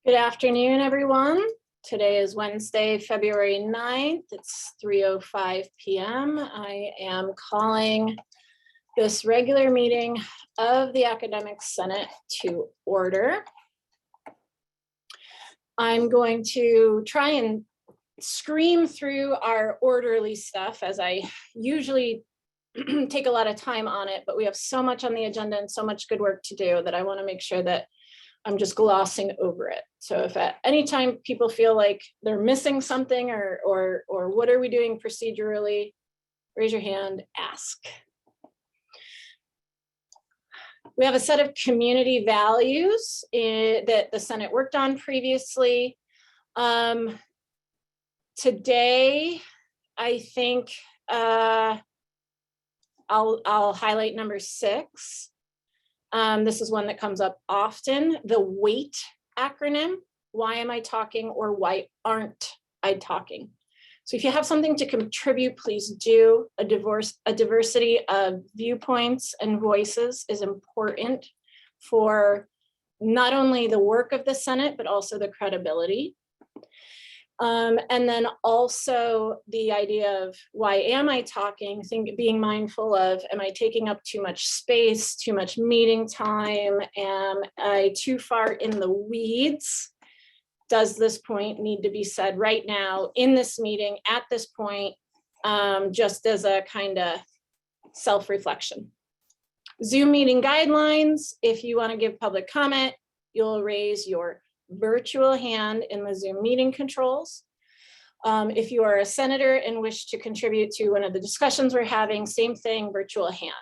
Good afternoon, everyone. Today is Wednesday, February 9th. It's 3:05 p.m. I am calling this regular meeting of the Academic Senate to order. I'm going to try and scream through our orderly stuff, as I usually take a lot of time on it, but we have so much on the agenda and so much good work to do that I want to make sure that I'm just glossing over it. So if at any time people feel like they're missing something or what are we doing procedurally, raise your hand, ask. We have a set of community values that the Senate worked on previously. Today, I think I'll highlight number 6. This is one that comes up often, the WAIT acronym. Why am I talking, or why aren't I talking? So if you have something to contribute, please do. A diversity of viewpoints and voices is important for not only the work of the Senate, but also the credibility. And then also the idea of why am I talking, being mindful of, am I taking up too much space, too much meeting time? Am I too far in the weeds? Does this point need to be said right now in this meeting at this point, just as a kind of self-reflection? Zoom meeting guidelines. If you want to give public comment, you'll raise your virtual hand in the Zoom meeting controls. If you are a senator and wish to contribute to one of the discussions we're having, same thing, virtual hand.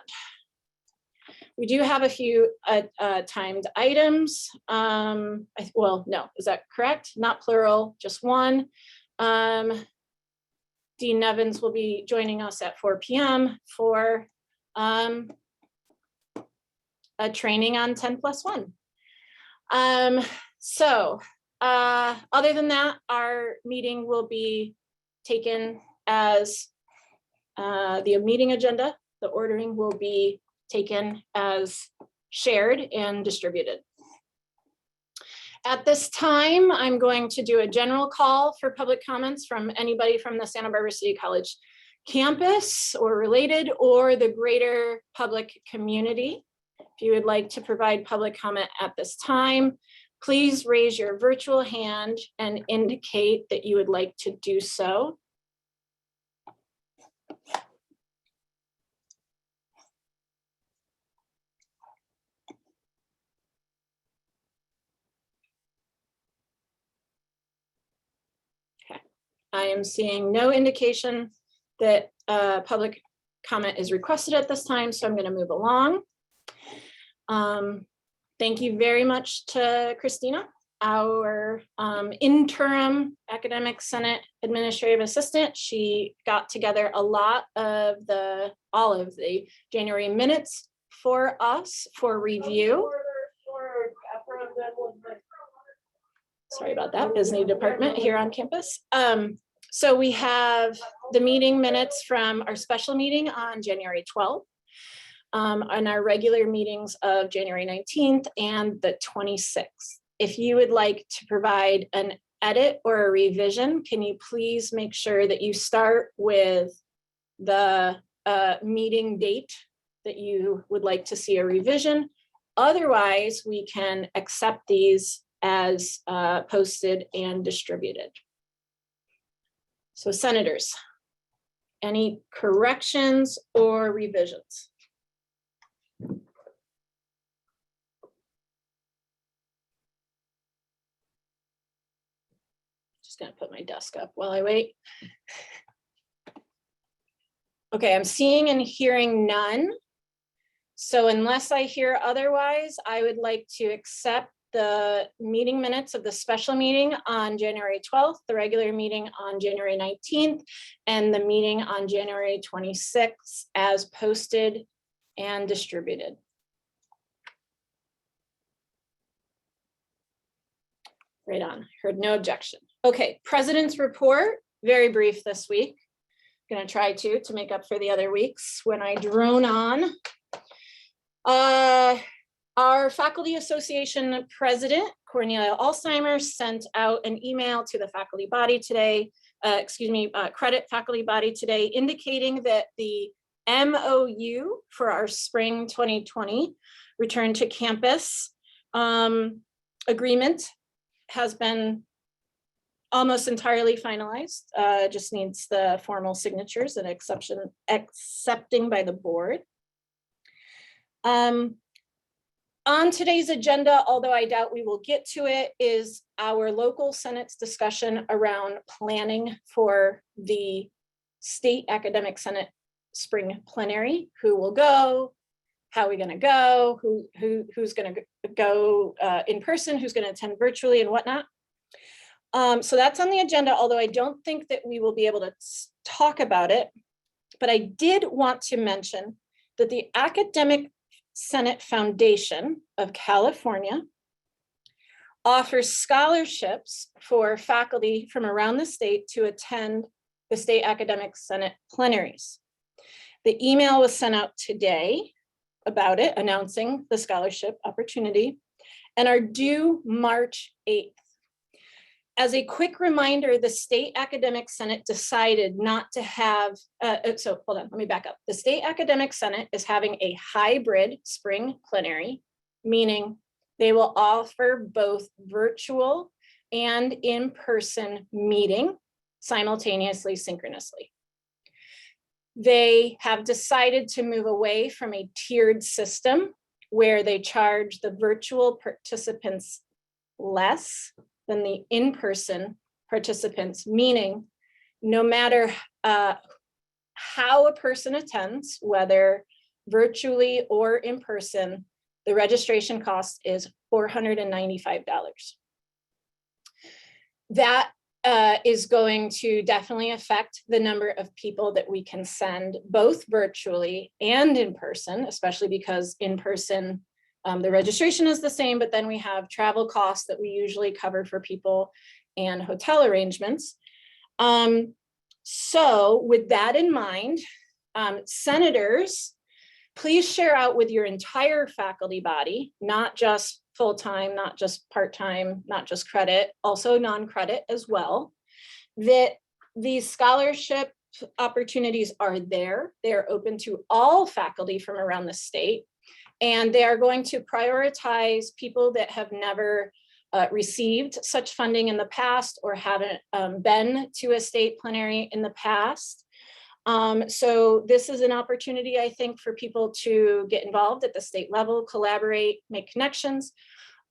We do have a few timed items. Well, no, is that correct? Not plural, just one. Dean Nevins will be joining us at 4 p.m. for a training on 10+1. So other than that, our meeting will be taken as the meeting agenda. The ordering will be taken as shared and distributed. At this time, I'm going to do a general call for public comments from anybody from the Santa Barbara City College campus or related, or the greater public community. If you would like to provide public comment at this time, please raise your virtual hand and indicate that you would like to do so. Okay, I am seeing no indication that public comment is requested at this time, so I'm going to move along. Thank you very much to Christina, our interim Academic Senate Administrative Assistant. She got together all of the January minutes for us for review. Sorry about that, Business Department here on campus. So we have the meeting minutes from our special meeting on January 12th. On our regular meetings of January 19th and the 26th. If you would like to provide an edit or a revision, can you please make sure that you start with the meeting date that you would like to see a revision? Otherwise, we can accept these as posted and distributed. So senators, any corrections or revisions? Just gonna put my desk up while I wait. Okay, I'm seeing and hearing none. So unless I hear otherwise, I would like to accept the meeting minutes of the special meeting on January 12th, the regular meeting on January 19th, and the meeting on January 26th as posted and distributed. Right on, heard no objection. Okay, President's report, very brief this week. I'm gonna try to make up for the other weeks when I drone on. Our Faculty Association President, Cornelia Alzheimer sent out an email to the faculty body today, credit faculty body today, indicating that the MOU for our spring 2020 return to campus agreement has been almost entirely finalized. Just needs the formal signatures and accepting by the board. On today's agenda, although I doubt we will get to it, is our local Senate's discussion around planning for the State Academic Senate Spring Plenary. Who will go? How are we going to go? Who's going to go in person? Who's going to attend virtually and whatnot? So that's on the agenda, although I don't think that we will be able to talk about it. But I did want to mention that the Academic Senate Foundation of California offers scholarships for faculty from around the state to attend the State Academic Senate plenaries. The email was sent out today about it, announcing the scholarship opportunity, and are due March 8th. As a quick reminder, the State Academic Senate decided not to have, so hold on, let me back up. The State Academic Senate is having a hybrid spring plenary, meaning they will offer both virtual and in-person meeting simultaneously, synchronously. They have decided to move away from a tiered system where they charge the virtual participants less than the in-person participants, meaning no matter how a person attends, whether virtually or in person, the registration cost is $495. That is going to definitely affect the number of people that we can send both virtually and in person, especially because in person, the registration is the same, but then we have travel costs that we usually cover for people and hotel arrangements. So with that in mind, senators, please share out with your entire faculty body, not just full-time, not just part-time, not just credit, also non-credit as well, that these scholarship opportunities are there. They're open to all faculty from around the state. And they are going to prioritize people that have never received such funding in the past or haven't been to a state plenary in the past. So this is an opportunity, I think, for people to get involved at the state level, collaborate, make connections.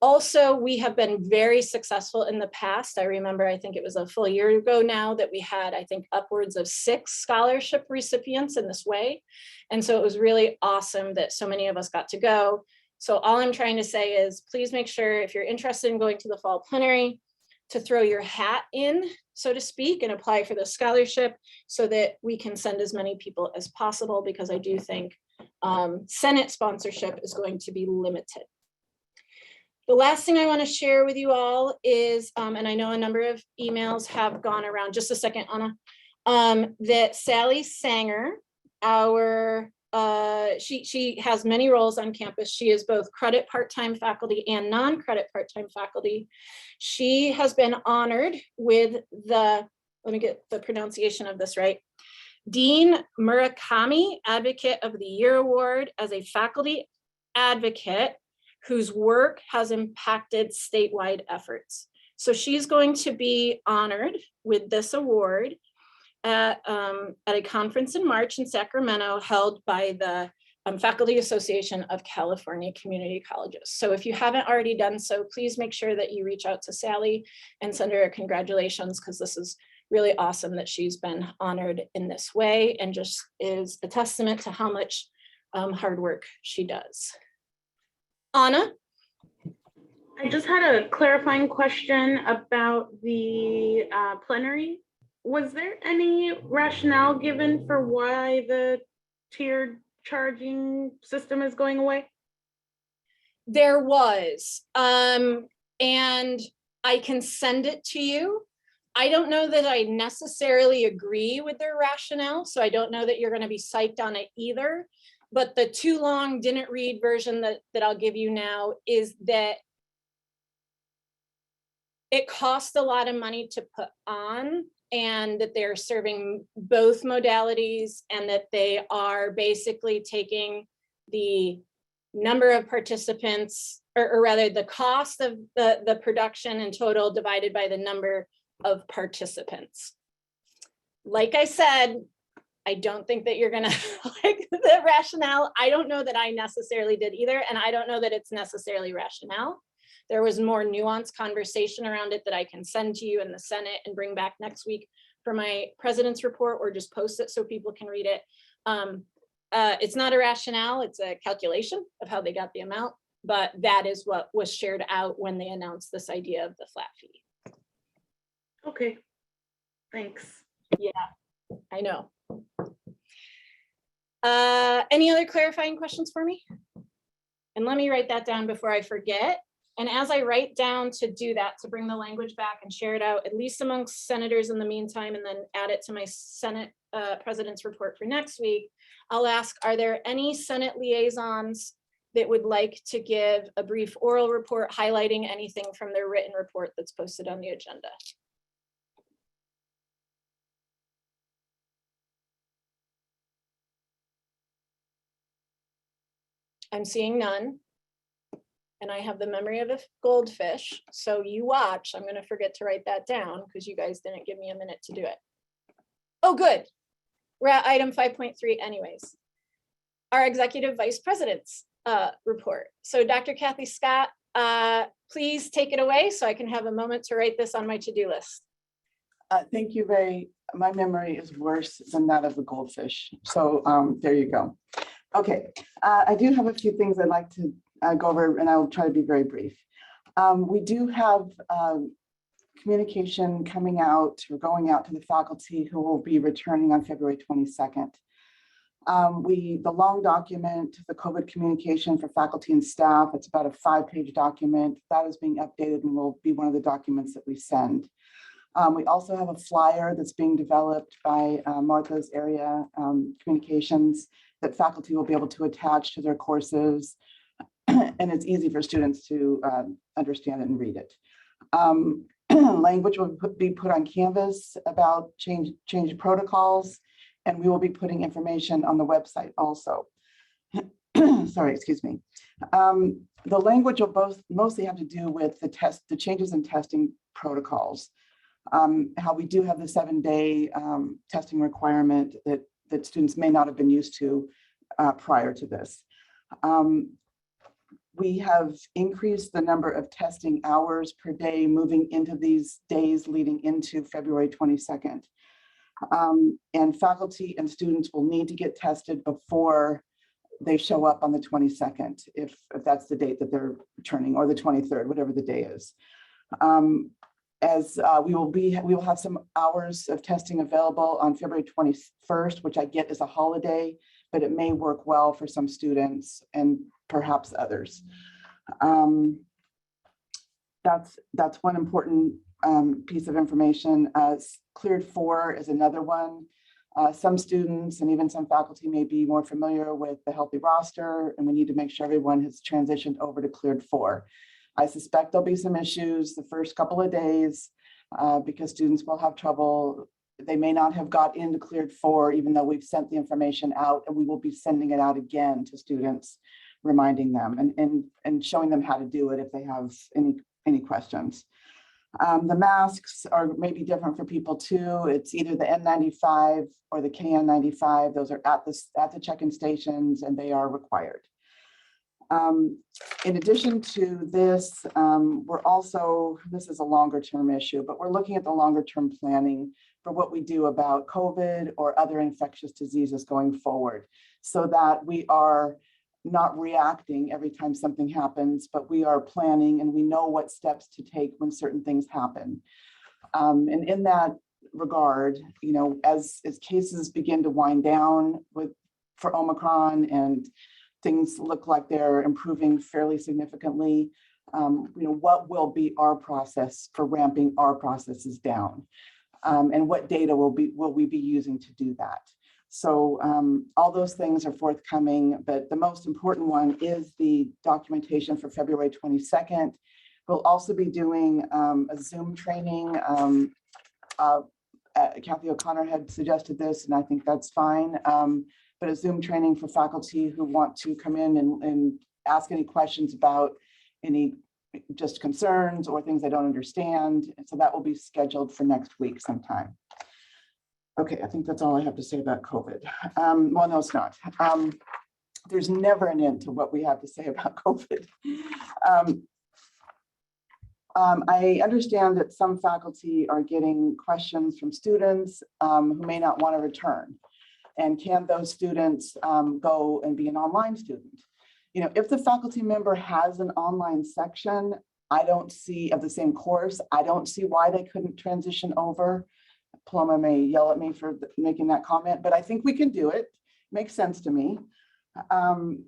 Also, we have been very successful in the past. I remember, I think it was a full year ago now that we had, I think, upwards of 6 scholarship recipients in this way. And so it was really awesome that so many of us got to go. So all I'm trying to say is please make sure if you're interested in going to the fall plenary to throw your hat in, so to speak, and apply for the scholarship so that we can send as many people as possible, because I do think Senate sponsorship is going to be limited. The last thing I want to share with you all is, and I know a number of emails have gone around, just a second, Anna, that Sally Sanger, she has many roles on campus. She is both credit part-time faculty and non-credit part-time faculty. She has been honored with the, let me get the pronunciation of this right, Dean Murakami Advocate of the Year Award as a faculty advocate whose work has impacted statewide efforts. So she's going to be honored with this award at a conference in March in Sacramento held by the Faculty Association of California Community Colleges. So if you haven't already done so, please make sure that you reach out to Sally and send her a congratulations, because this is really awesome that she's been honored in this way and just is a testament to how much hard work she does. Anna? I just had a clarifying question about the plenary. Was there any rationale given for why the tiered charging system is going away? There was, and I can send it to you. I don't know that I necessarily agree with their rationale, so I don't know that you're going to be psyched on it either. But the too long didn't read version that I'll give you now is that it costs a lot of money to put on, and that they're serving both modalities, and that they are basically taking the number of participants, or rather the cost of the production in total divided by the number of participants. Like I said, I don't think that you're gonna like the rationale. I don't know that I necessarily did either, and I don't know that it's necessarily rationale. There was more nuanced conversation around it that I can send to you in the Senate and bring back next week for my president's report, or just post it so people can read it. It's not a rationale, it's a calculation of how they got the amount, but that is what was shared out when they announced this idea of the flat fee. Okay, thanks. Yeah, I know. Any other clarifying questions for me? And let me write that down before I forget. And as I write down to do that, to bring the language back and share it out, at least amongst senators in the meantime, and then add it to my Senate president's report for next week, I'll ask, are there any Senate liaisons that would like to give a brief oral report highlighting anything from their written report that's posted on the agenda? I'm seeing none. And I have the memory of a goldfish. So you watch, I'm gonna forget to write that down because you guys didn't give me a minute to do it. Oh, good. We're at item 5.3 anyways. Our executive vice president's report. So Dr. Kathy Scott, please take it away so I can have a moment to write this on my to-do list. Thank you, Ray. My memory is worse than that of the goldfish. So there you go. Okay, I do have a few things I'd like to go over, and I'll try to be very brief. We do have communication coming out or going out to the faculty who will be returning on February 22nd. The long document, the COVID communication for faculty and staff, it's about a 5-page document that is being updated and will be one of the documents that we send. We also have a flyer that's being developed by Martha's area communications that faculty will be able to attach to their courses, and it's easy for students to understand it and read it. Language will be put on Canvas about change protocols, and we will be putting information on the website also. Sorry, excuse me. The language will mostly have to do with the changes in testing protocols. How we do have the 7-day testing requirement that students may not have been used to prior to this. We have increased the number of testing hours per day moving into these days leading into February 22nd. And faculty and students will need to get tested before they show up on the 22nd, if that's the date that they're returning, or the 23rd, whatever the day is. We will have some hours of testing available on February 21st, which I get is a holiday, but it may work well for some students and perhaps others. That's one important piece of information. Cleared 4 is another one. Some students and even some faculty may be more familiar with the Healthy Roster, and we need to make sure everyone has transitioned over to Cleared 4. I suspect there'll be some issues the first couple of days because students will have trouble. They may not have got into Cleared 4, even though we've sent the information out, and we will be sending it out again to students, reminding them and showing them how to do it if they have any questions. The masks are maybe different for people too. It's either the N95 or the KN95. Those are at the check-in stations, and they are required. In addition to this, this is a longer term issue, but we're looking at the longer term planning for what we do about COVID or other infectious diseases going forward, so that we are not reacting every time something happens, but we are planning and we know what steps to take when certain things happen. And in that regard, as cases begin to wind down for Omicron and things look like they're improving fairly significantly, what will be our process for ramping our processes down, and what data will we be using to do that? So all those things are forthcoming, but the most important one is the documentation for February 22nd. We'll also be doing a Zoom training. Kathy O'Connor had suggested this, and I think that's fine. But a Zoom training for faculty who want to come in and ask any questions about any just concerns or things they don't understand. And so that will be scheduled for next week sometime. Okay, I think that's all I have to say about COVID. Well, no, it's not. There's never an end to what we have to say about COVID. I understand that some faculty are getting questions from students who may not want to return. And can those students go and be an online student? You know, if the faculty member has an online section, I don't see of the same course, I don't see why they couldn't transition over. Paloma may yell at me for making that comment, but I think we can do it. Makes sense to me. And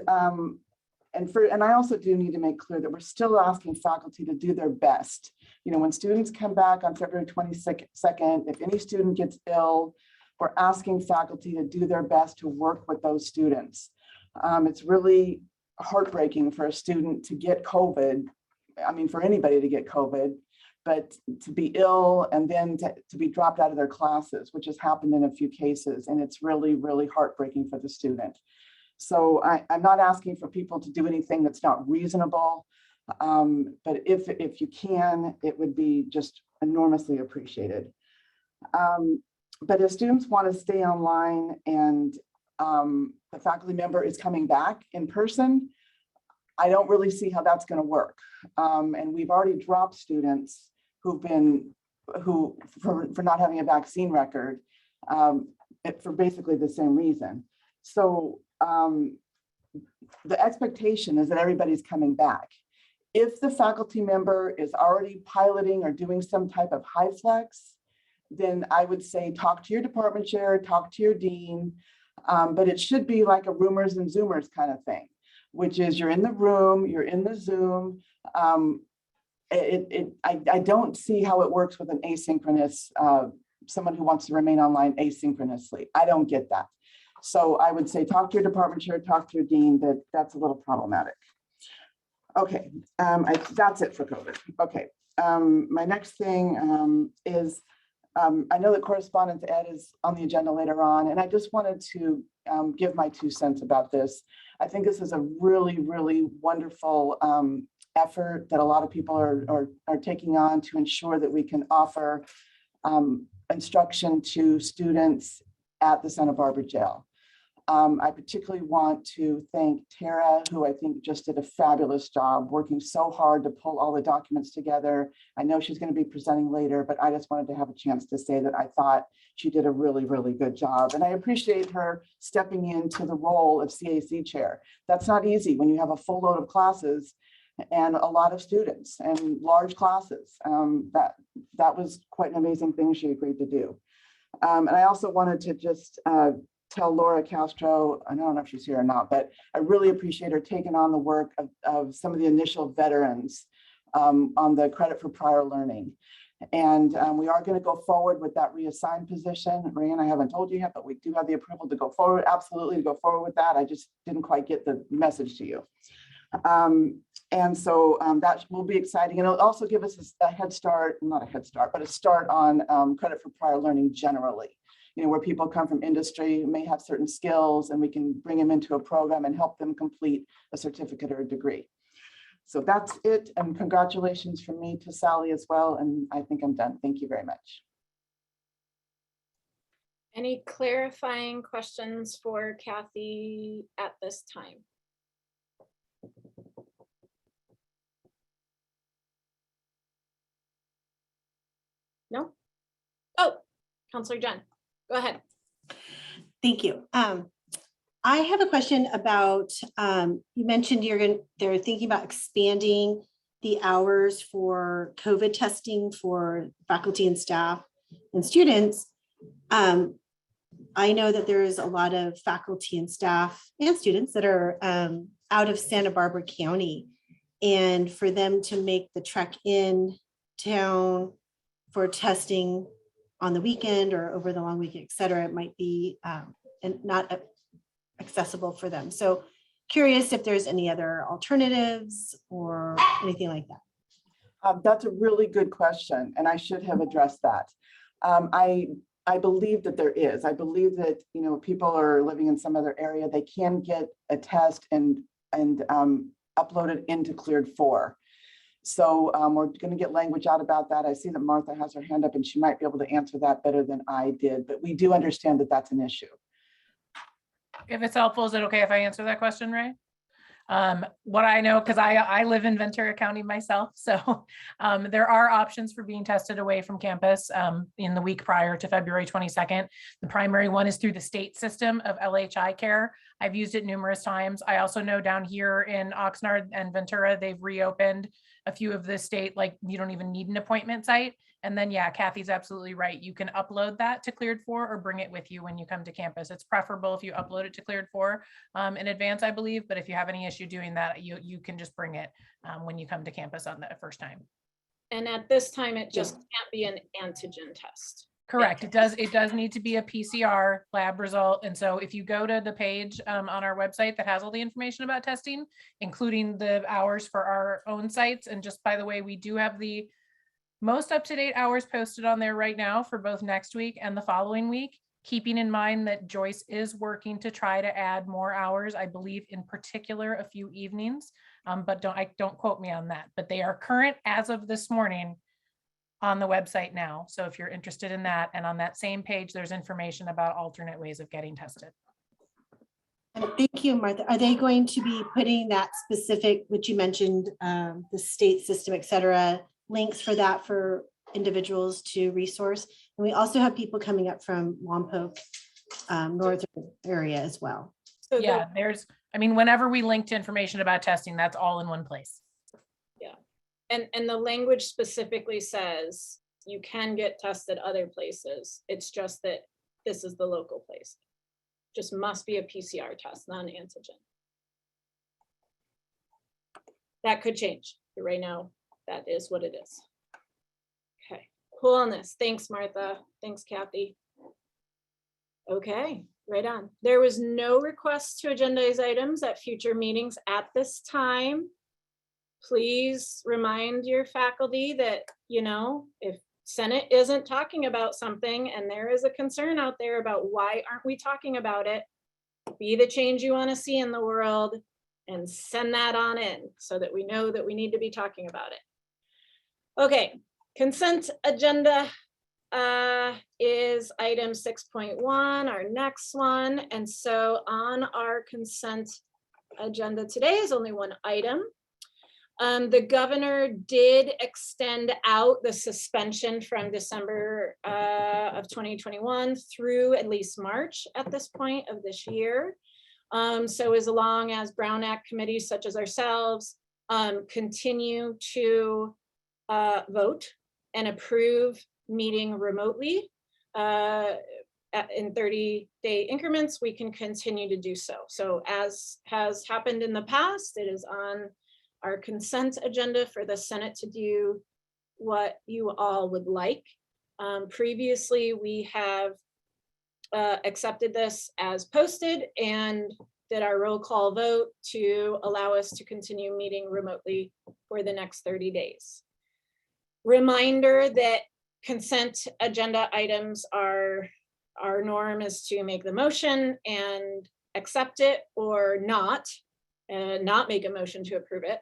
I also do need to make clear that we're still asking faculty to do their best. You know, when students come back on February 22nd, if any student gets ill, we're asking faculty to do their best to work with those students. It's really heartbreaking for a student to get COVID. I mean, for anybody to get COVID, but to be ill and then to be dropped out of their classes, which has happened in a few cases. And it's really, really heartbreaking for the student. So I'm not asking for people to do anything that's not reasonable, but if you can, it would be just enormously appreciated. But if students want to stay online and the faculty member is coming back in person, I don't really see how that's going to work. And we've already dropped students for not having a vaccine record for basically the same reason. So the expectation is that everybody's coming back. If the faculty member is already piloting or doing some type of high flex, then I would say talk to your department chair, talk to your dean, but it should be like a roomers and zoomers kind of thing, which is you're in the room, you're in the Zoom. I don't see how it works with an asynchronous, someone who wants to remain online asynchronously. I don't get that. So I would say talk to your department chair, talk to your dean, that's a little problematic. Okay, that's it for COVID. Okay, my next thing is, I know that correspondence ed is on the agenda later on, and I just wanted to give my 2 cents about this. I think this is a really, really wonderful effort that a lot of people are taking on to ensure that we can offer instruction to students at the Santa Barbara jail. I particularly want to thank Tara, who I think just did a fabulous job working so hard to pull all the documents together. I know she's going to be presenting later, but I just wanted to have a chance to say that I thought she did a really, really good job. And I appreciate her stepping into the role of CAC chair. That's not easy when you have a full load of classes and a lot of students and large classes. That was quite an amazing thing she agreed to do. And I also wanted to just tell Laura Castro, I don't know if she's here or not, but I really appreciate her taking on the work of some of the initial veterans on the credit for prior learning. And we are going to go forward with that reassigned position. Ryan, I haven't told you yet, but we do have the approval to go forward, absolutely to go forward with that. I just didn't quite get the message to you. And so that will be exciting. And it'll also give us a head start, not a head start, but a start on credit for prior learning generally. You know, where people come from industry, may have certain skills, and we can bring them into a program and help them complete a certificate or a degree. So that's it. And congratulations from me to Sally as well. And I think I'm done. Thank you very much. Any clarifying questions for Kathy at this time? No? Oh, Counselor Jen, go ahead. Thank you. I have a question about, you mentioned they're thinking about expanding the hours for COVID testing for faculty and staff and students. I know that there is a lot of faculty and staff and students that are out of Santa Barbara County, and for them to make the trek in town for testing on the weekend or over the long weekend, et cetera, it might be not accessible for them. So curious if there's any other alternatives or anything like that. That's a really good question, and I should have addressed that. I believe that there is. I believe that, you know, people are living in some other area, they can get a test and upload it into Cleared 4. So we're going to get language out about that. I see that Martha has her hand up and she might be able to answer that better than I did, but we do understand that that's an issue. If it's helpful, is it okay if I answer that question, Ray? What I know, because I live in Ventura County myself, so there are options for being tested away from campus in the week prior to February 22nd. The primary one is through the state system of LHI Care. I've used it numerous times. I also know down here in Oxnard and Ventura, they've reopened a few of the state, like you don't even need an appointment site. And then, yeah, Kathy's absolutely right. You can upload that to Cleared 4 or bring it with you when you come to campus. It's preferable if you upload it to Cleared 4 in advance, I believe. But if you have any issue doing that, you can just bring it when you come to campus on the first time. And at this time, it just can't be an antigen test. Correct. It does need to be a PCR lab result. And so if you go to the page on our website that has all the information about testing, including the hours for our own sites. And just by the way, we do have the most up-to-date hours posted on there right now for both next week and the following week, keeping in mind that Joyce is working to try to add more hours, I believe in particular a few evenings, but don't quote me on that, but they are current as of this morning on the website now. So if you're interested in that, and on that same page, there's information about alternate ways of getting tested. Thank you, Martha. Are they going to be putting that specific, which you mentioned, the state system, et cetera, links for that for individuals to resource? And we also have people coming up from Lompoc northern area as well. So Yeah, whenever we link to information about testing, that's all in one place. Yeah. And the language specifically says you can get tested other places. It's just that this is the local place. Just must be a PCR test, not an antigen. That could change, but right now, that is what it is. Okay, coolness. Thanks, Martha. Thanks, Kathy. Okay, right on. There was no request to agendize items at future meetings at this time. Please remind your faculty that, you know, if Senate isn't talking about something and there is a concern out there about why aren't we talking about it, be the change you want to see in the world and send that on in so that we know that we need to be talking about it. Okay, consent agenda is item 6.1, our next one. And so on our consent agenda today is only one item. The governor did extend out the suspension from December of 2021 through at least March at this point of this year. So as long as Brown Act committees such as ourselves continue to vote and approve meeting remotely in 30-day increments, we can continue to do so. So as has happened in the past, it is on our consent agenda for the Senate to do what you all would like. Previously, we have accepted this as posted and did our roll call vote to allow us to continue meeting remotely for the next 30 days. Reminder that consent agenda items are, our norm is to make the motion and accept it or not, and not make a motion to approve it,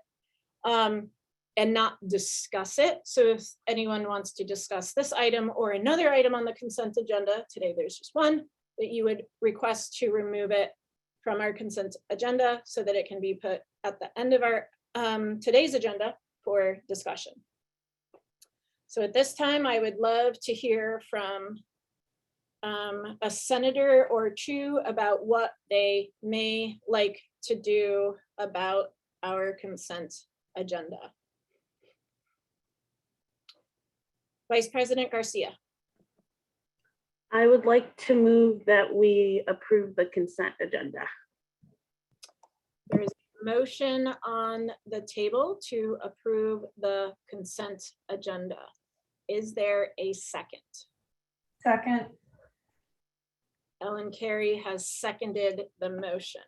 and not discuss it. So if anyone wants to discuss this item or another item on the consent agenda, today there's just one, that you would request to remove it from our consent agenda so that it can be put at the end of our today's agenda for discussion. So at this time, I would love to hear from a senator or two about what they may like to do about our consent agenda. Vice President Garcia. I would like to move that we approve the consent agenda. There is a motion on the table to approve the consent agenda. Is there a second? Second. Ellen Carey has seconded the motion.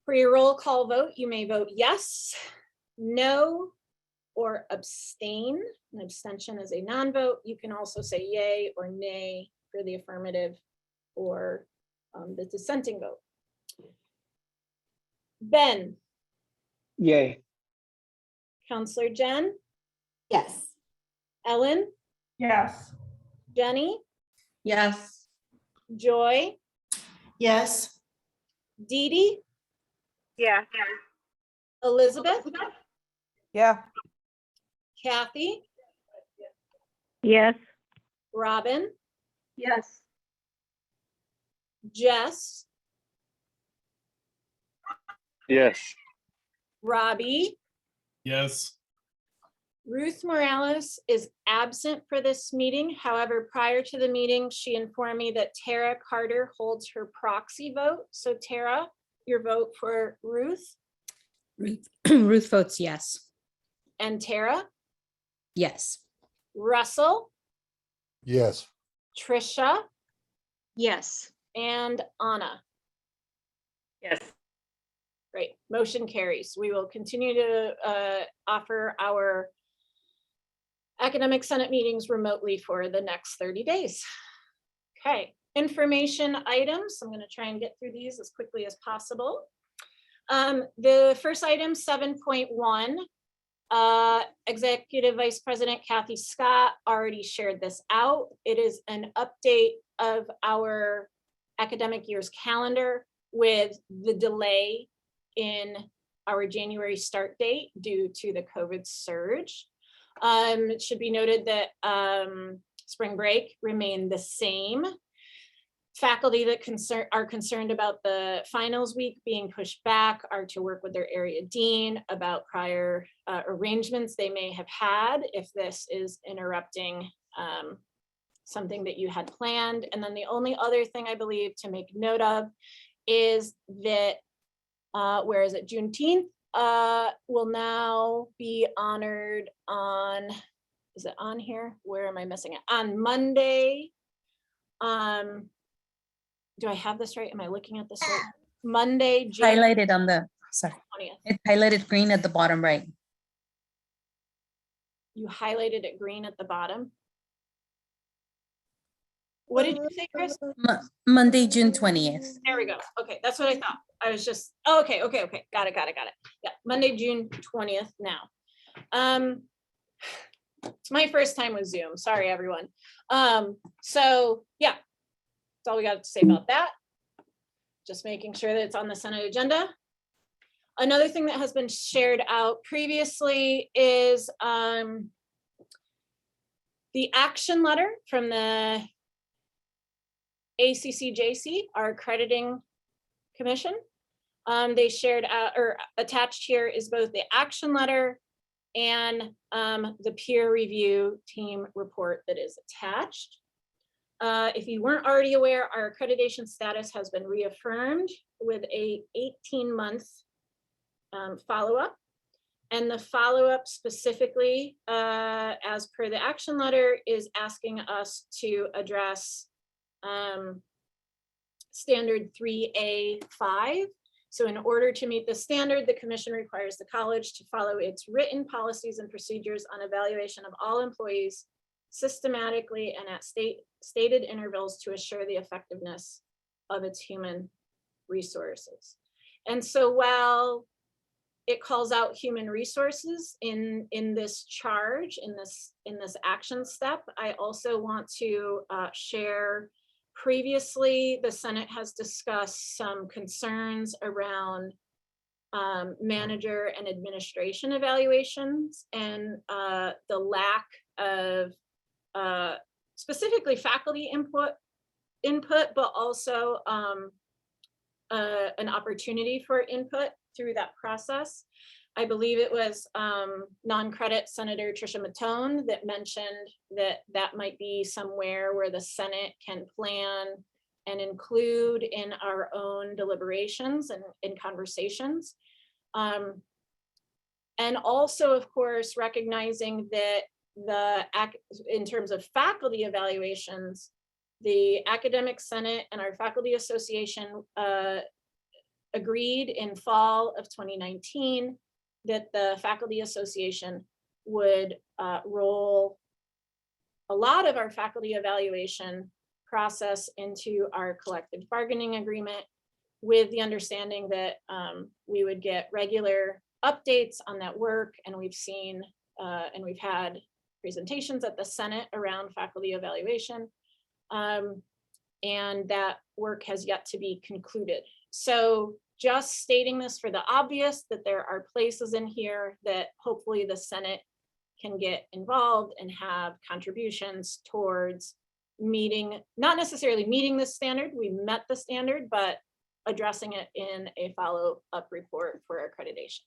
For your roll call vote, you may vote yes, no, or abstain. An abstention is a non-vote. You can also say yay or nay for the affirmative or the dissenting vote. Ben, Yay. Counselor Jen, Yes. Ellen, Yes. Jenny, Yes. Joy, Yes. Dee Dee, Yeah. Elizabeth, Yeah. Kathy, Yes. Robin, Yes. Jess, Yes. Robbie, Yes. Ruth Morales is absent for this meeting. However, prior to the meeting, she informed me that Tara Carter holds her proxy vote. So Tara, your vote for Ruth Ruth votes yes. and Tara, Yes. Russell, Yes. Trisha, Yes. and Anna. Yes. Great, motion carries. We will continue to offer our academic senate meetings remotely for the next 30 days. Okay, information items. I'm going to try and get through these as quickly as possible. The first item, 7.1, Executive Vice President Kathy Scott already shared this out. It is an update of our academic year's calendar with the delay in our January start date due to the COVID surge. It should be noted that spring break remained the same. Faculty that are concerned about the finals week being pushed back are to work with their area dean about prior arrangements they may have had if this is interrupting something that you had planned. And then the only other thing I believe to make note of is that, where is it, Juneteenth will now be honored on, is it on here? Where am I missing it? On Monday. Do I have this right? Am I looking at this right? Monday, June Highlighted on the, sorry, 20th. it's highlighted green at the bottom right. You highlighted it green at the bottom. What did you say, Chris? Monday, June 20th. There we go. Okay, that's what I thought. I was just, oh, okay. Got it. Yeah, Monday, June 20th now. It's my first time with Zoom. Sorry, everyone. So yeah, that's all we got to say about that. Just making sure that it's on the Senate agenda. Another thing that has been shared out previously is the action letter from the ACCJC, our accrediting commission. They shared out, or attached here is both the action letter and the peer review team report that is attached. If you weren't already aware, our accreditation status has been reaffirmed with a 18-month follow-up. And the follow-up specifically, as per the action letter, is asking us to address standard 3A5. So in order to meet the standard, the commission requires the college to follow its written policies and procedures on evaluation of all employees systematically and at stated intervals to assure the effectiveness of its human resources. And so while it calls out human resources in this charge, in this action step, I also want to share, previously the Senate has discussed some concerns around manager and administration evaluations and the lack of specifically faculty input, but also an opportunity for input through that process. I believe it was non-credit Senator Trisha Matone that mentioned that that might be somewhere where the Senate can plan and include in our own deliberations and in conversations. And also, of course, recognizing that in terms of faculty evaluations, the Academic Senate and our Faculty Association agreed in fall of 2019 that the Faculty Association would roll a lot of our faculty evaluation process into our collective bargaining agreement, with the understanding that we would get regular updates on that work. And we've seen and we've had presentations at the Senate around faculty evaluation. And that work has yet to be concluded. So just stating this for the obvious, that there are places in here that hopefully the Senate can get involved and have contributions towards meeting, not necessarily meeting the standard, we met the standard, but addressing it in a follow-up report for accreditation.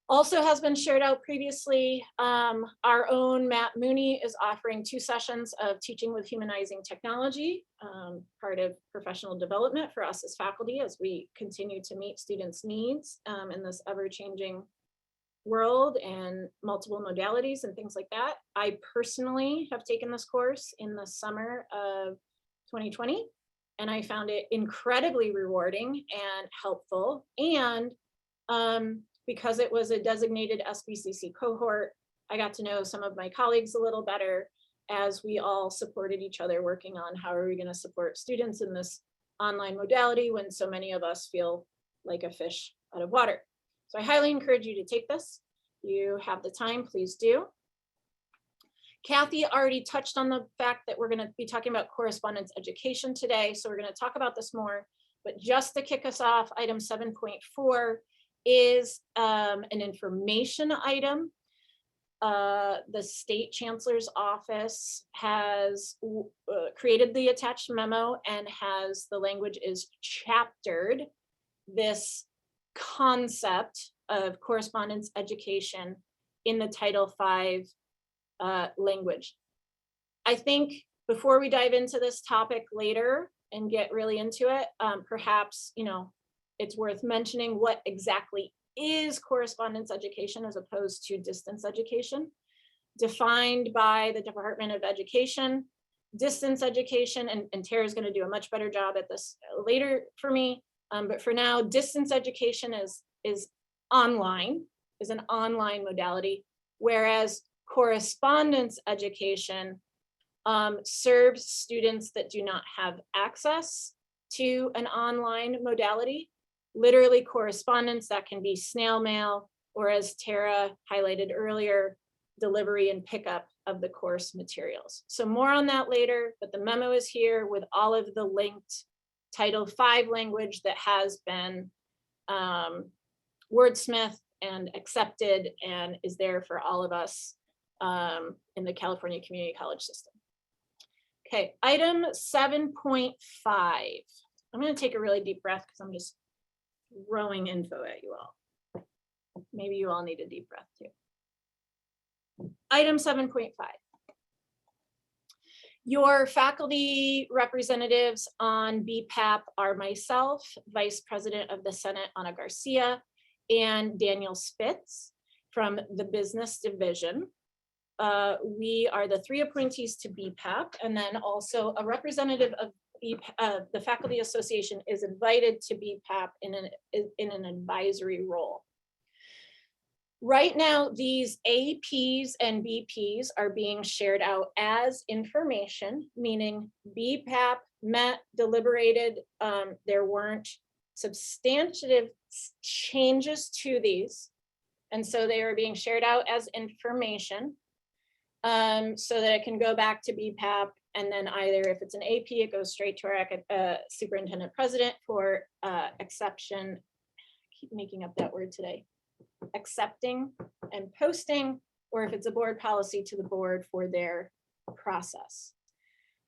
Also has been shared out previously, our own Matt Mooney is offering 2 sessions of teaching with humanizing technology, part of professional development for us as faculty as we continue to meet students' needs in this ever-changing world and multiple modalities and things like that. I personally have taken this course in the summer of 2020, and I found it incredibly rewarding and helpful. And because it was a designated SBCC cohort, I got to know some of my colleagues a little better as we all supported each other working on how are we going to support students in this online modality when so many of us feel like a fish out of water. So I highly encourage you to take this. You have the time, please do. Kathy already touched on the fact that we're going to be talking about correspondence education today. So we're going to talk about this more, but just to kick us off, item 7.4 is an information item. The State Chancellor's Office has created the attached memo and has, the language is chaptered this concept of correspondence education in the Title V language. I think before we dive into this topic later and get really into it, perhaps, it's worth mentioning what exactly is correspondence education as opposed to distance education. Defined by the Department of Education, distance education, and Tara's going to do a much better job at this later for me, but for now, distance education is online, is an online modality, whereas correspondence education serves students that do not have access to an online modality. Literally correspondence that can be snail mail, or as Tara highlighted earlier, delivery and pickup of the course materials. So more on that later, but the memo is here with all of the linked Title V language that has been wordsmithed and accepted and is there for all of us in the California Community College system. Okay, item 7.5. I'm going to take a really deep breath because I'm just throwing info at you all. Maybe you all need a deep breath too. Item 7.5. Your faculty representatives on BPAP are myself, Vice President of the Senate, Ana Garcia, and Daniel Spitz from the Business Division. We are the 3 appointees to BPAP, and then also a representative of the Faculty Association is invited to BPAP in an advisory role. Right now, these APs and BPs are being shared out as information, meaning BPAP met, deliberated. There weren't substantive changes to these. And so they are being shared out as information so that it can go back to BPAP. And then either if it's an AP, it goes straight to our superintendent president for exception. I keep making up that word today. Accepting and posting, or if it's a board policy, to the board for their process.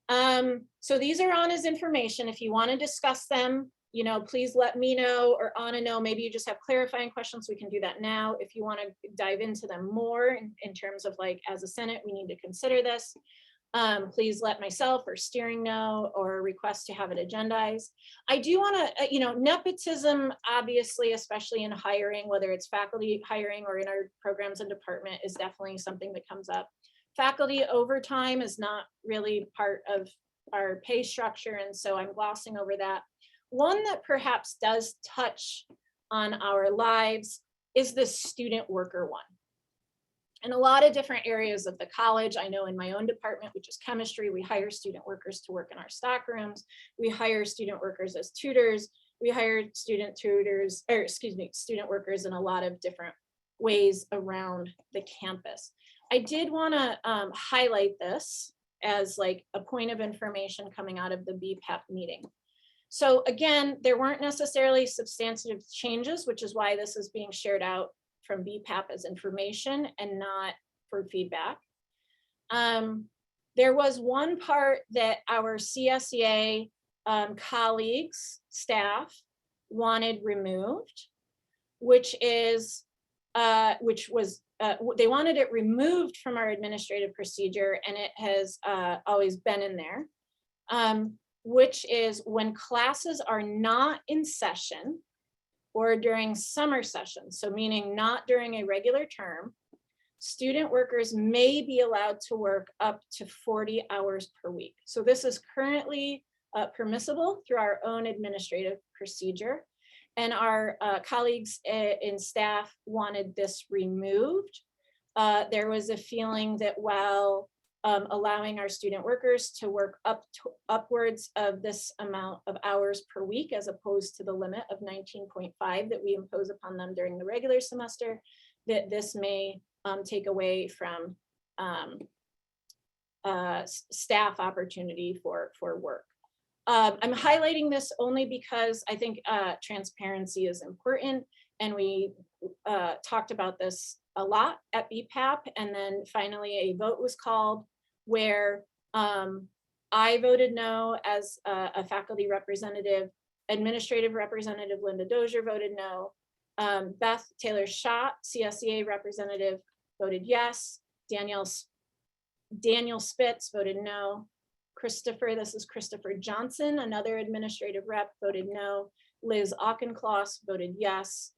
So these are on as information. If you want to discuss them, please let me know or Anna know. Maybe you just have clarifying questions. We can do that now. If you want to dive into them more in terms of like, as a Senate, we need to consider this. Please let myself or steering know or request to have it agendized. I do want to, nepotism, obviously, especially in hiring, whether it's faculty hiring or in our programs and department, is definitely something that comes up. Faculty overtime is not really part of our pay structure, and so I'm glossing over that. One that perhaps does touch on our lives is the student worker one. In a lot of different areas of the college, I know in my own department, which is chemistry, we hire student workers to work in our stock rooms. We hire student workers as tutors. We hire student workers in a lot of different ways around the campus. I did want to highlight this as like a point of information coming out of the BPAP meeting. So again, there weren't necessarily substantive changes, which is why this is being shared out from BPAP as information and not for feedback. There was one part that our CSEA colleagues, staff wanted removed, which was they wanted it removed from our administrative procedure, and it has always been in there, which is when classes are not in session or during summer sessions, so meaning not during a regular term, student workers may be allowed to work up to 40 hours per week. So this is currently permissible through our own administrative procedure. And our colleagues in staff wanted this removed. There was a feeling that while allowing our student workers to work upwards of this amount of hours per week, as opposed to the limit of 19.5 that we impose upon them during the regular semester, that this may take away from staff opportunity for work. I'm highlighting this only because I think transparency is important, and we talked about this a lot at BPAP, and then finally a vote was called where I voted no as a faculty representative, administrative representative Linda Dozier voted no, Beth Taylor-Schott, CSEA representative, voted yes, Daniel Spitz voted no, this is Christopher Johnson, another administrative rep, voted no, Liz Auchincloss voted yes.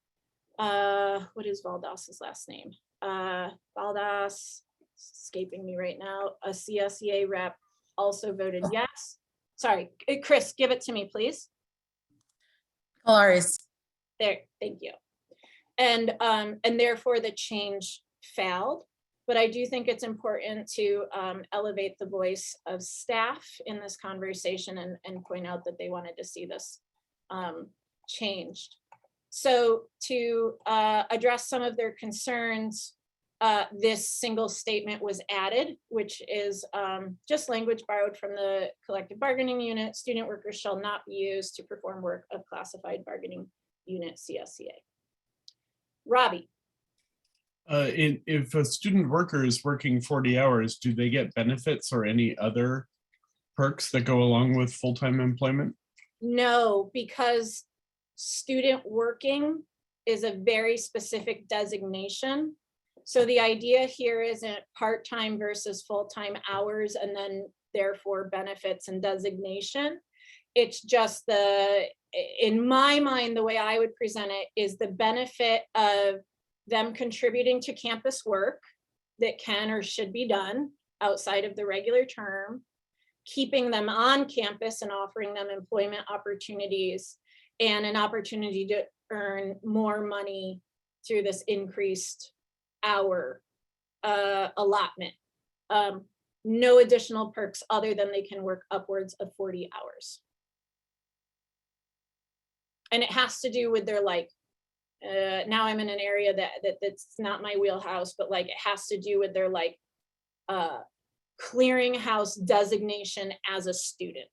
What is Valdas's last name? Valdas, escaping me right now, a CSEA rep also voted yes. Sorry, Chris, give it to me, please. Colares. There, thank you. And therefore the change failed. But I do think it's important to elevate the voice of staff in this conversation and point out that they wanted to see this changed. So to address some of their concerns, this single statement was added, which is just language borrowed from the collective bargaining unit. Student workers shall not be used to perform work of classified bargaining unit CSEA. Robbie. If a student worker is working 40 hours, do they get benefits or any other perks that go along with full-time employment? No, because student working is a very specific designation. So the idea here isn't part-time versus full-time hours and then therefore benefits and designation. It's just in my mind, the way I would present it is the benefit of them contributing to campus work that can or should be done outside of the regular term, keeping them on campus and offering them employment opportunities and an opportunity to earn more money through this increased hour allotment. No additional perks other than they can work upwards of 40 hours. And it has to do with their now I'm in an area that's not my wheelhouse, but it has to do with their clearinghouse designation as a student.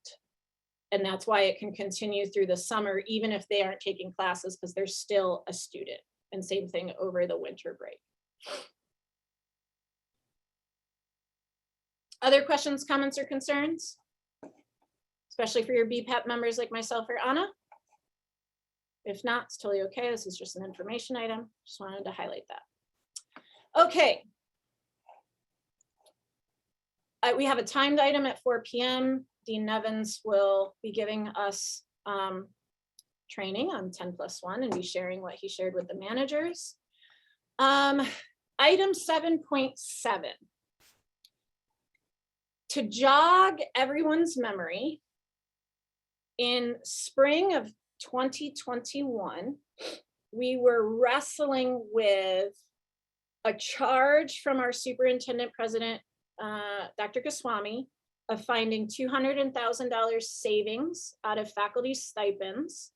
And that's why it can continue through the summer, even if they aren't taking classes, because they're still a student. And same thing over the winter break. Other questions, comments, or concerns? Especially for your BPAP members like myself or Anna? If not, it's totally okay. This is just an information item. Just wanted to highlight that. Okay. We have a timed item at 4 p.m. Dean Nevins will be giving us training on 10+1 and be sharing what he shared with the managers. Item 7.7. To jog everyone's memory, in spring of 2021, we were wrestling with a charge from our superintendent president, Dr. Goswami, of finding $200,000 savings out of faculty stipends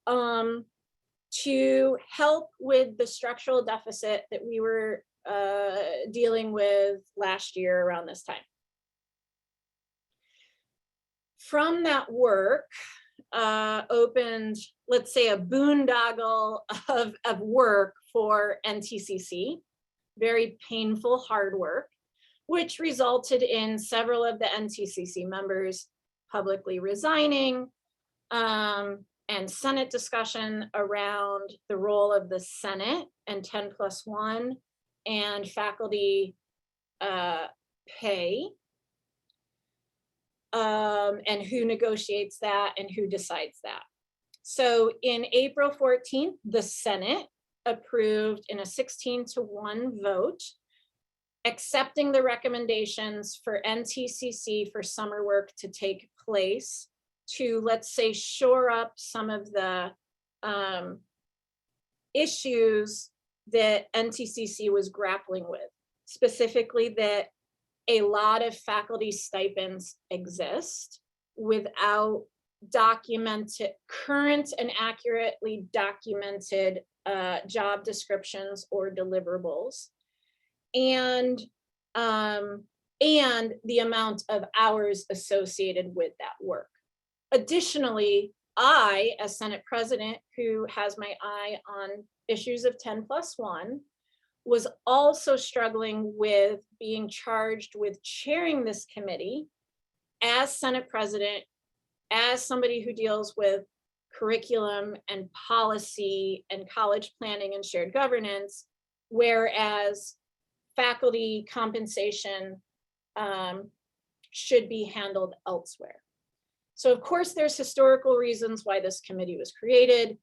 to help with the structural deficit that we were dealing with last year around this time. From that work, opened, let's say, a boondoggle of work for Ntcc, very painful, hard work, which resulted in several of the Ntcc members publicly resigning, and Senate discussion around the role of the Senate and 10+1 and faculty pay, and who negotiates that and who decides that. So in April 14th, the Senate approved in a 16-1 vote, accepting the recommendations for Ntcc for summer work to take place to, let's say, shore up some of the issues that Ntcc was grappling with, specifically that a lot of faculty stipends exist without documented, current and accurately documented job descriptions or deliverables, and the amount of hours associated with that work. Additionally, I, as Senate President, who has my eye on issues of 10+1, was also struggling with being charged with chairing this committee as Senate President, as somebody who deals with curriculum and policy and college planning and shared governance, whereas faculty compensation should be handled elsewhere. So of course, there's historical reasons why this committee was created.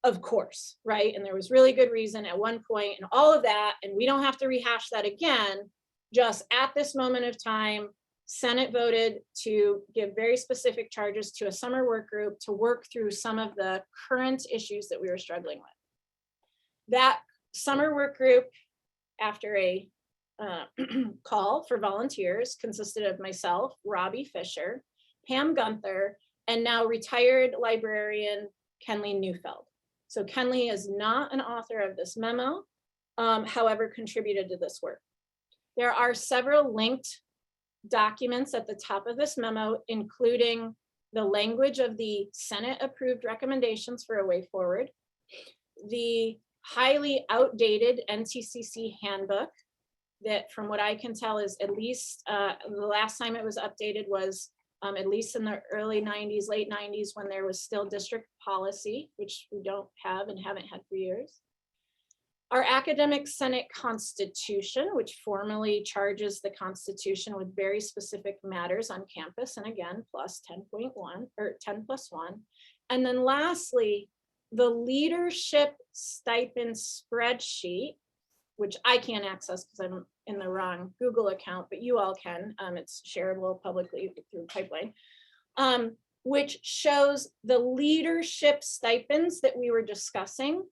Of course, right? And there was really good reason at one point and all of that, and we don't have to rehash that again. Just at this moment of time, Senate voted to give very specific charges to a summer work group to work through some of the current issues that we were struggling with. That summer work group, after a call for volunteers, consisted of myself, Robbie Fisher, Pam Gunther, and now retired librarian Kenley Neufeld. So Kenley is not an author of this memo, however, contributed to this work. There are several linked documents at the top of this memo, including the language of the Senate approved recommendations for a way forward, the highly outdated Ntcc handbook that, from what I can tell, is at least, the last time it was updated was at least in the early 90s, late 90s, when there was still district policy, which we don't have and haven't had for years. Our academic senate constitution, which formally charges the constitution with very specific matters on campus, and again, plus 10.1 or 10+1. And then lastly, the leadership stipend spreadsheet, which I can't access because I'm in the wrong Google account, but you all can. It's shareable publicly through Pipeline, which shows the leadership stipends that we were discussing.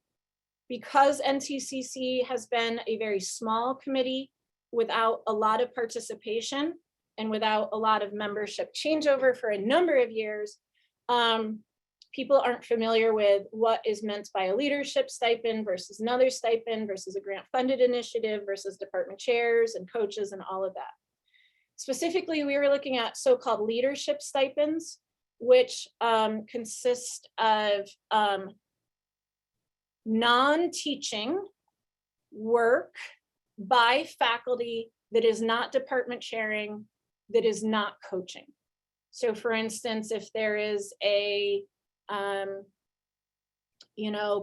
Because Ntcc has been a very small committee without a lot of participation and without a lot of membership changeover for a number of years, people aren't familiar with what is meant by a leadership stipend versus another stipend versus a grant funded initiative versus department chairs and coaches and all of that. Specifically, we were looking at so-called leadership stipends, which consist of non-teaching work by faculty that is not department chairing, that is not coaching. So for instance, if there is a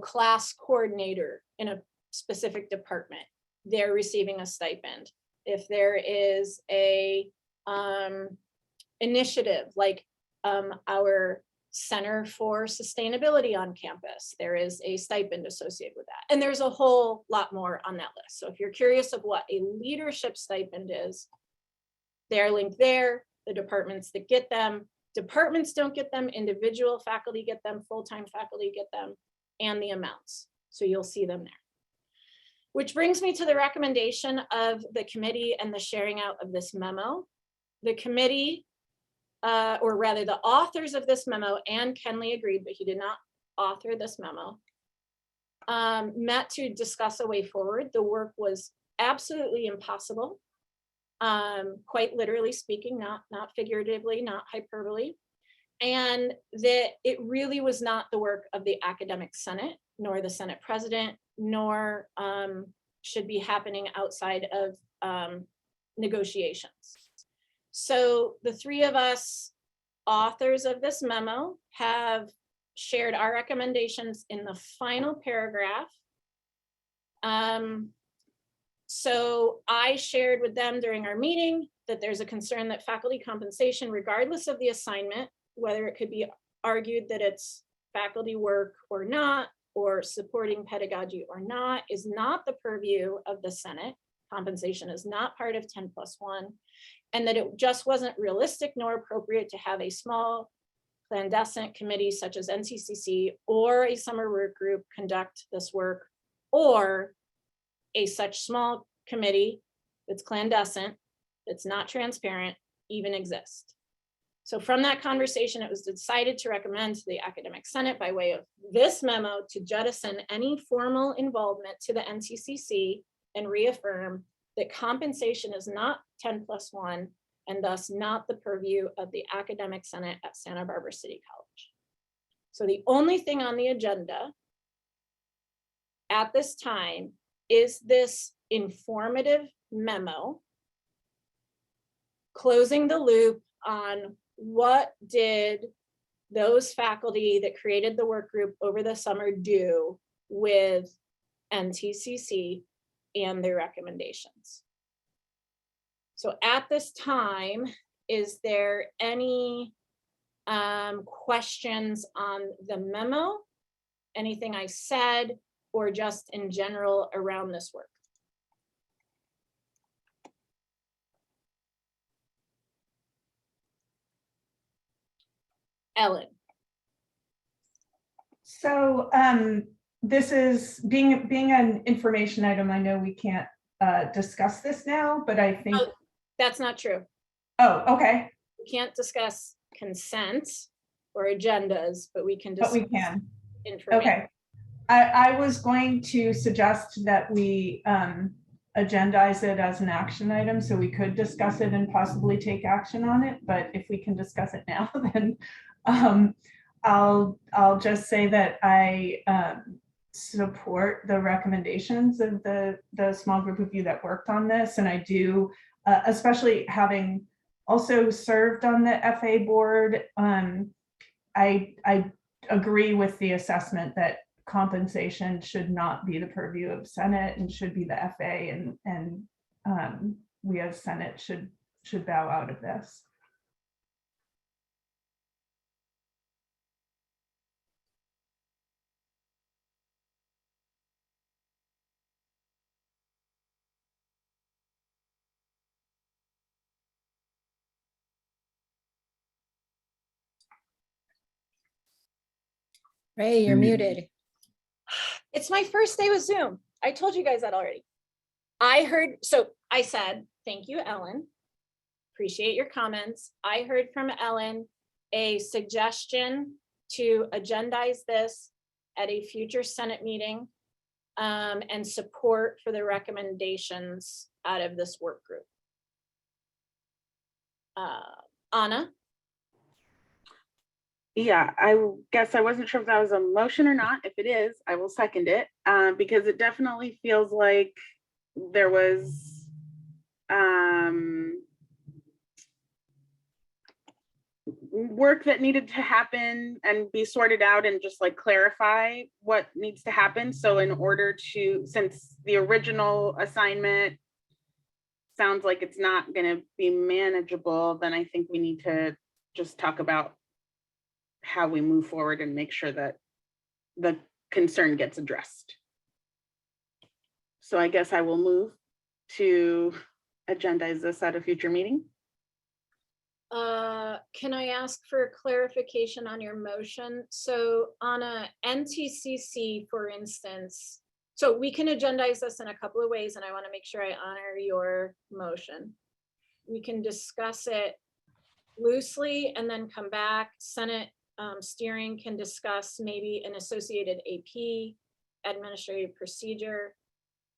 class coordinator in a specific department, they're receiving a stipend. If there is a initiative like our Center for Sustainability on campus, there is a stipend associated with that. And there's a whole lot more on that list. So if you're curious of what a leadership stipend is, they're linked there, the departments that get them, Departments don't get them, individual faculty get them, full-time faculty get them, and the amounts. So you'll see them there. Which brings me to the recommendation of the committee and the sharing out of this memo. The committee, or rather the authors of this memo, and Kenley agreed, but he did not author this memo, met to discuss a way forward. The work was absolutely impossible, quite literally speaking, not figuratively, not hyperbole. And that it really was not the work of the academic senate, nor the Senate president, nor should be happening outside of negotiations. So the three of us authors of this memo have shared our recommendations in the final paragraph. So I shared with them during our meeting that there's a concern that faculty compensation, regardless of the assignment, whether it could be argued that it's faculty work or not, or supporting pedagogy or not, is not the purview of the Senate. Compensation is not part of 10+1, and that it just wasn't realistic nor appropriate to have a small clandestine committee such as Ntcc or a summer work group conduct this work, or a such small committee that's clandestine, that's not transparent, even exist. So from that conversation, it was decided to recommend to the Academic Senate by way of this memo to jettison any formal involvement to the Ntcc and reaffirm that compensation is not 10+1 and thus not the purview of the Academic Senate at Santa Barbara City College. So the only thing on the agenda at this time is this informative memo closing the loop on what did those faculty that created the work group over the summer do with Ntcc and their recommendations. So at this time, is there any questions on the memo, anything I said, or just in general around this work? Ellen. So this is being an information item. I know we can't discuss this now, but I think. Oh, that's not true. Oh, okay. We can't discuss consent or agendas, but we can discuss information. Okay. I was going to suggest that we agendize it as an action item so we could discuss it and possibly take action on it. But if we can discuss it now, then I'll just say that I support the recommendations of the small group of you that worked on this, and I do, especially having also served on the FA board. I agree with the assessment that compensation should not be the purview of Senate and should be the FA, and we as Senate should bow out of this. Ray, you're muted. It's my first day with Zoom. I told you guys that already. I heard, so I said, thank you, Ellen. Appreciate your comments. I heard from Ellen a suggestion to agendize this at a future Senate meeting and support for the recommendations out of this work group. Anna? Yeah, I guess I wasn't sure if that was a motion or not. If it is, I will second it because it definitely feels like there was work that needed to happen and be sorted out and just like clarify what needs to happen. So in order to, since the original assignment sounds like it's not going to be manageable, then I think we need to just talk about how we move forward and make sure that the concern gets addressed. So I guess I will move to agendize this at a future meeting. Can I ask for clarification on your motion? So on a NTCC, for instance, so we can agendize this in a couple of ways, and I want to make sure I honor your motion. We can discuss it loosely and then come back. Senate steering can discuss maybe an associated AP, administrative procedure,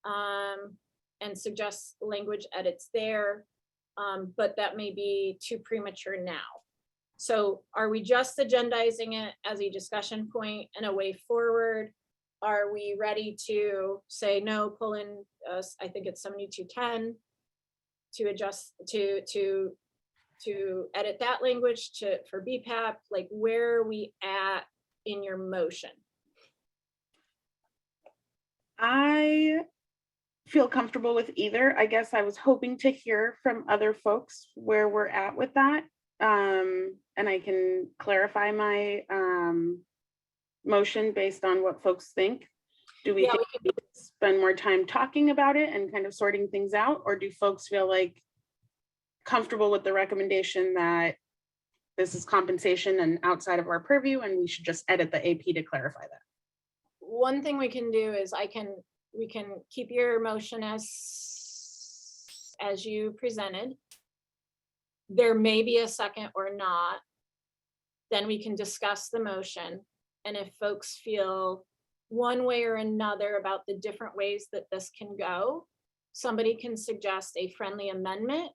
and suggest language edits there. But that may be too premature now. So are we just agendizing it as a discussion point and a way forward? Are we ready to say no, pull in, I think it's 7210 to adjust, to edit that language for BPAP? Like, where are we at in your motion? I feel comfortable with either. I guess I was hoping to hear from other folks where we're at with that. And I can clarify my motion based on what folks think. Do we Yeah, think we need to spend more time talking about it and kind of sorting things out? Or do folks feel like comfortable with the recommendation that this is compensation and outside of our purview and we should just edit the AP to clarify that? One thing we can do is we can keep your motion as you presented. There may be a second or not. Then we can discuss the motion. And if folks feel one way or another about the different ways that this can go, somebody can suggest a friendly amendment,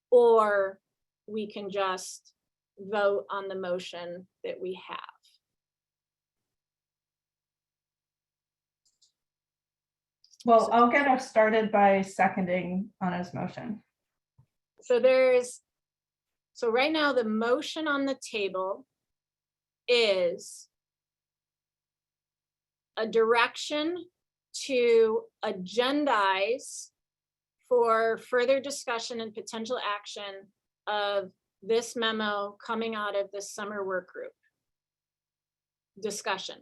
or we can just vote on the motion that we have. Well, I'll get us started by seconding Anna's motion. So so right now the motion on the table is a direction to agendize for further discussion and potential action of this memo coming out of this summer work group discussion.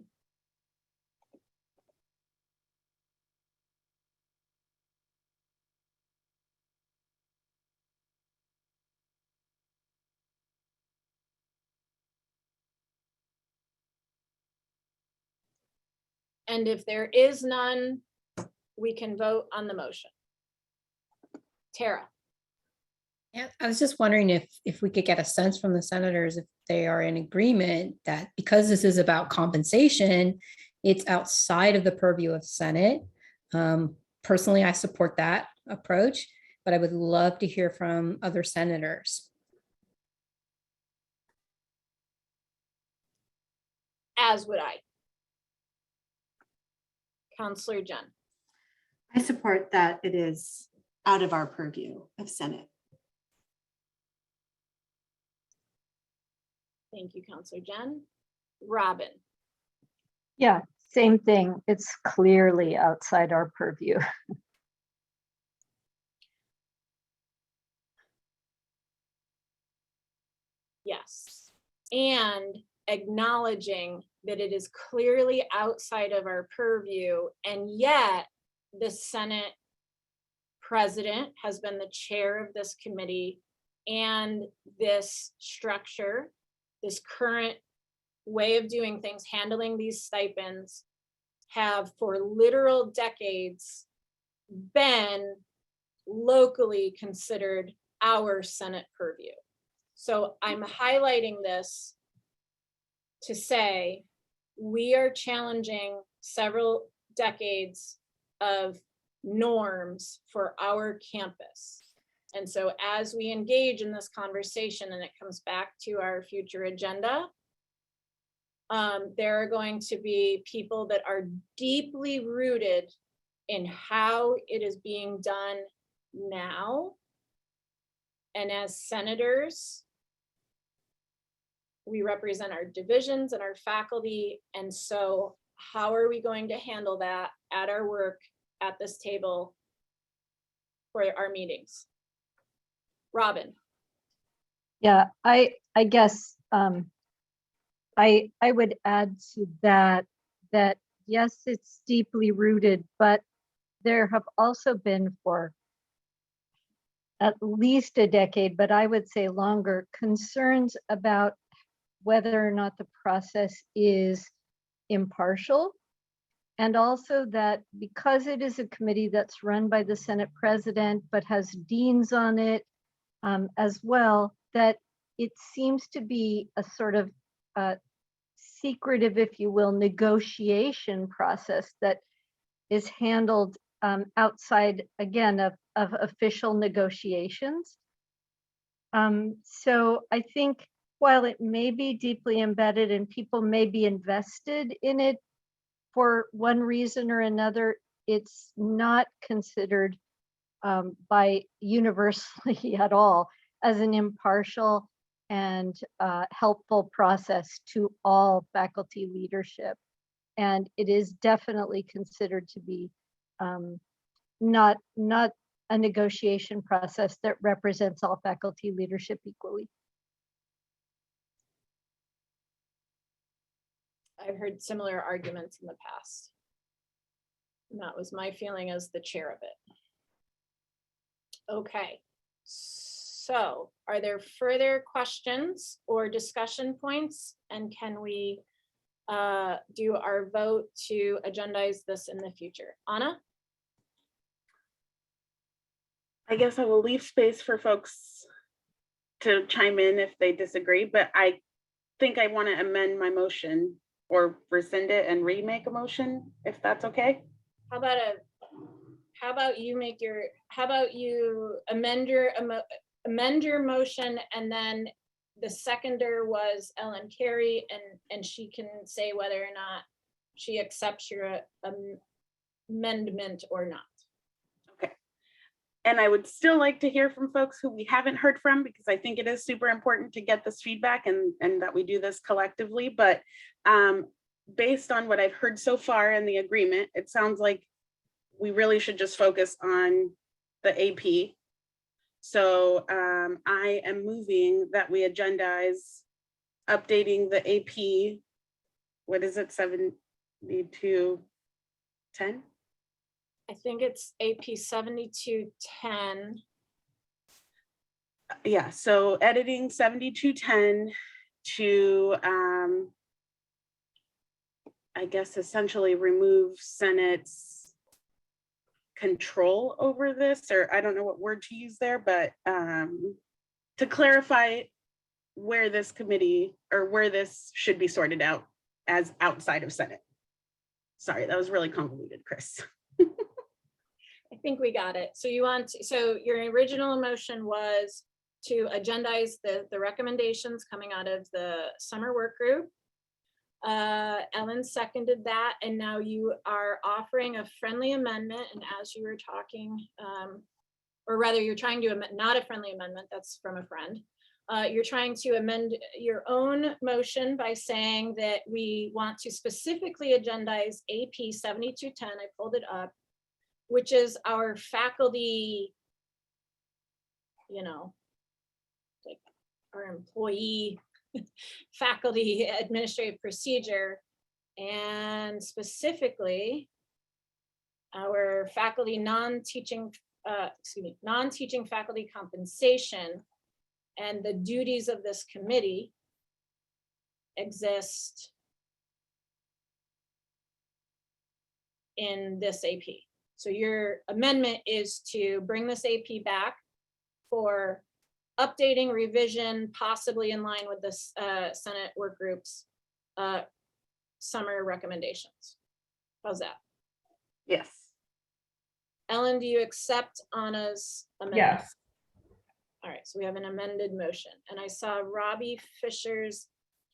And if there is none, we can vote on the motion. Tara. Yeah, I was just wondering if we could get a sense from the senators if they are in agreement that because this is about compensation, it's outside of the purview of Senate. Personally, I support that approach, but I would love to hear from other senators. As would I. Counselor Jen. I support that it is out of our purview of Senate. Thank you, Counselor Jen. Robin. Yeah, same thing. It's clearly outside our purview. Yes. And acknowledging that it is clearly outside of our purview, and yet the Senate president has been the chair of this committee, and this structure, this current way of doing things, handling these stipends, have for literal decades been locally considered our Senate purview. So I'm highlighting this to say we are challenging several decades of norms for our campus. And so as we engage in this conversation and it comes back to our future agenda, there are going to be people that are deeply rooted in how it is being done now. And as senators, we represent our divisions and our faculty. And so how are we going to handle that at our work at this table for our meetings? Robin. Yeah, I guess I would add to that yes, it's deeply rooted, but there have also been for at least a decade, but I would say longer, concerns about whether or not the process is impartial. And also that because it is a committee that's run by the Senate president, but has deans on it as well, that it seems to be a sort of secretive, if you will, negotiation process that is handled outside, again, of official negotiations. So I think while it may be deeply embedded and people may be invested in it for one reason or another, it's not considered by universally at all as an impartial and helpful process to all faculty leadership. And it is definitely considered to be not a negotiation process that represents all faculty leadership equally. I've heard similar arguments in the past. And that was my feeling as the chair of it. Okay, so are there further questions or discussion points? And can we do our vote to agendize this in the future? Anna? I guess I will leave space for folks to chime in if they disagree, but I think I want to amend my motion or rescind it and remake a motion, if that's okay. How about you amend your motion, and then the seconder was Ellen Carey, and she can say whether or not she accepts your amendment or not. Okay. And I would still like to hear from folks who we haven't heard from, because I think it is super important to get this feedback and that we do this collectively. But based on what I've heard so far in the agreement, it sounds like we really should just focus on the AP. So I am moving that we agendize updating the AP, what is it, 7210? I think it's AP 7210. Yeah, so editing 7210 to, I guess, essentially remove Senate's control over this, or I don't know what word to use there, but to clarify where this committee or where this should be sorted out as outside of Senate. Sorry, that was really convoluted, Chris. I think we got it. So so your original motion was to agendize the recommendations coming out of the summer work group. Ellen seconded that, and now you are offering a friendly amendment. And as you were talking, or rather you're trying to amend, not a friendly amendment, that's from a friend. You're trying to amend your own motion by saying that we want to specifically agendize AP 7210, I pulled it up, which is our faculty, like our employee faculty administrative procedure, and specifically our faculty non-teaching faculty compensation, and the duties of this committee exist in this AP. So your amendment is to bring this AP back for updating, revision, possibly in line with this Senate work group's summer recommendations. How's that? Yes. Ellen, do you accept Anna's amendment? Yes. All right, so we have an amended motion, and I saw Robbie Fisher's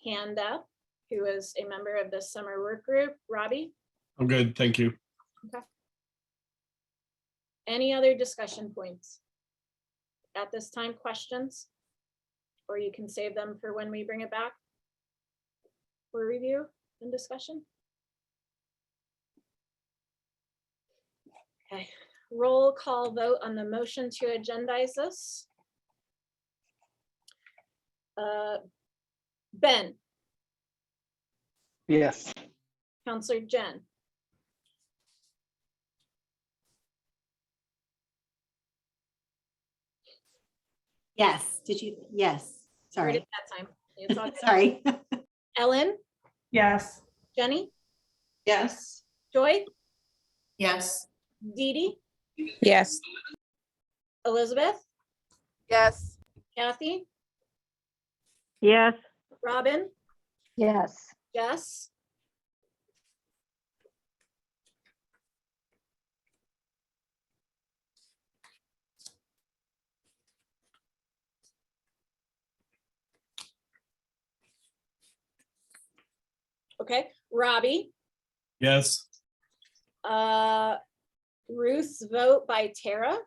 hand up, who is a member of the summer work group. Robbie? I'm good, thank you. Okay. Any other discussion points? At this time, questions? Or you can save them for when we bring it back for review and discussion. Okay, roll call vote on the motion to agendize this. Ben? Yes. Counselor Jen? Yes, did you? Yes, Heard sorry. it that time. It's all good. Sorry. Ellen, Yes. Jenny, Yes. Joy, Yes. Dee Dee, Yes. Elizabeth, Yes. Kathy, Yes. Robin, Yes. Jess, okay, Robbie, Yes. Ruth's vote by Tara,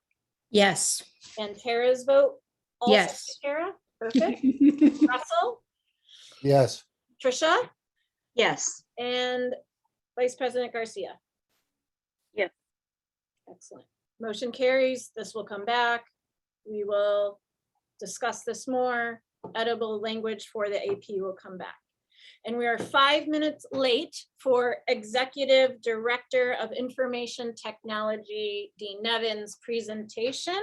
Yes. and Tara's vote also Yes. by Tara. Perfect. Russell, Yes. Trisha, Yes. and Vice President Garcia. Yes. Excellent. Motion carries. This will come back. We will discuss this more. Edible language for the AP will come back. And we are 5 minutes late for Executive Director of Information Technology, Dean Nevin's presentation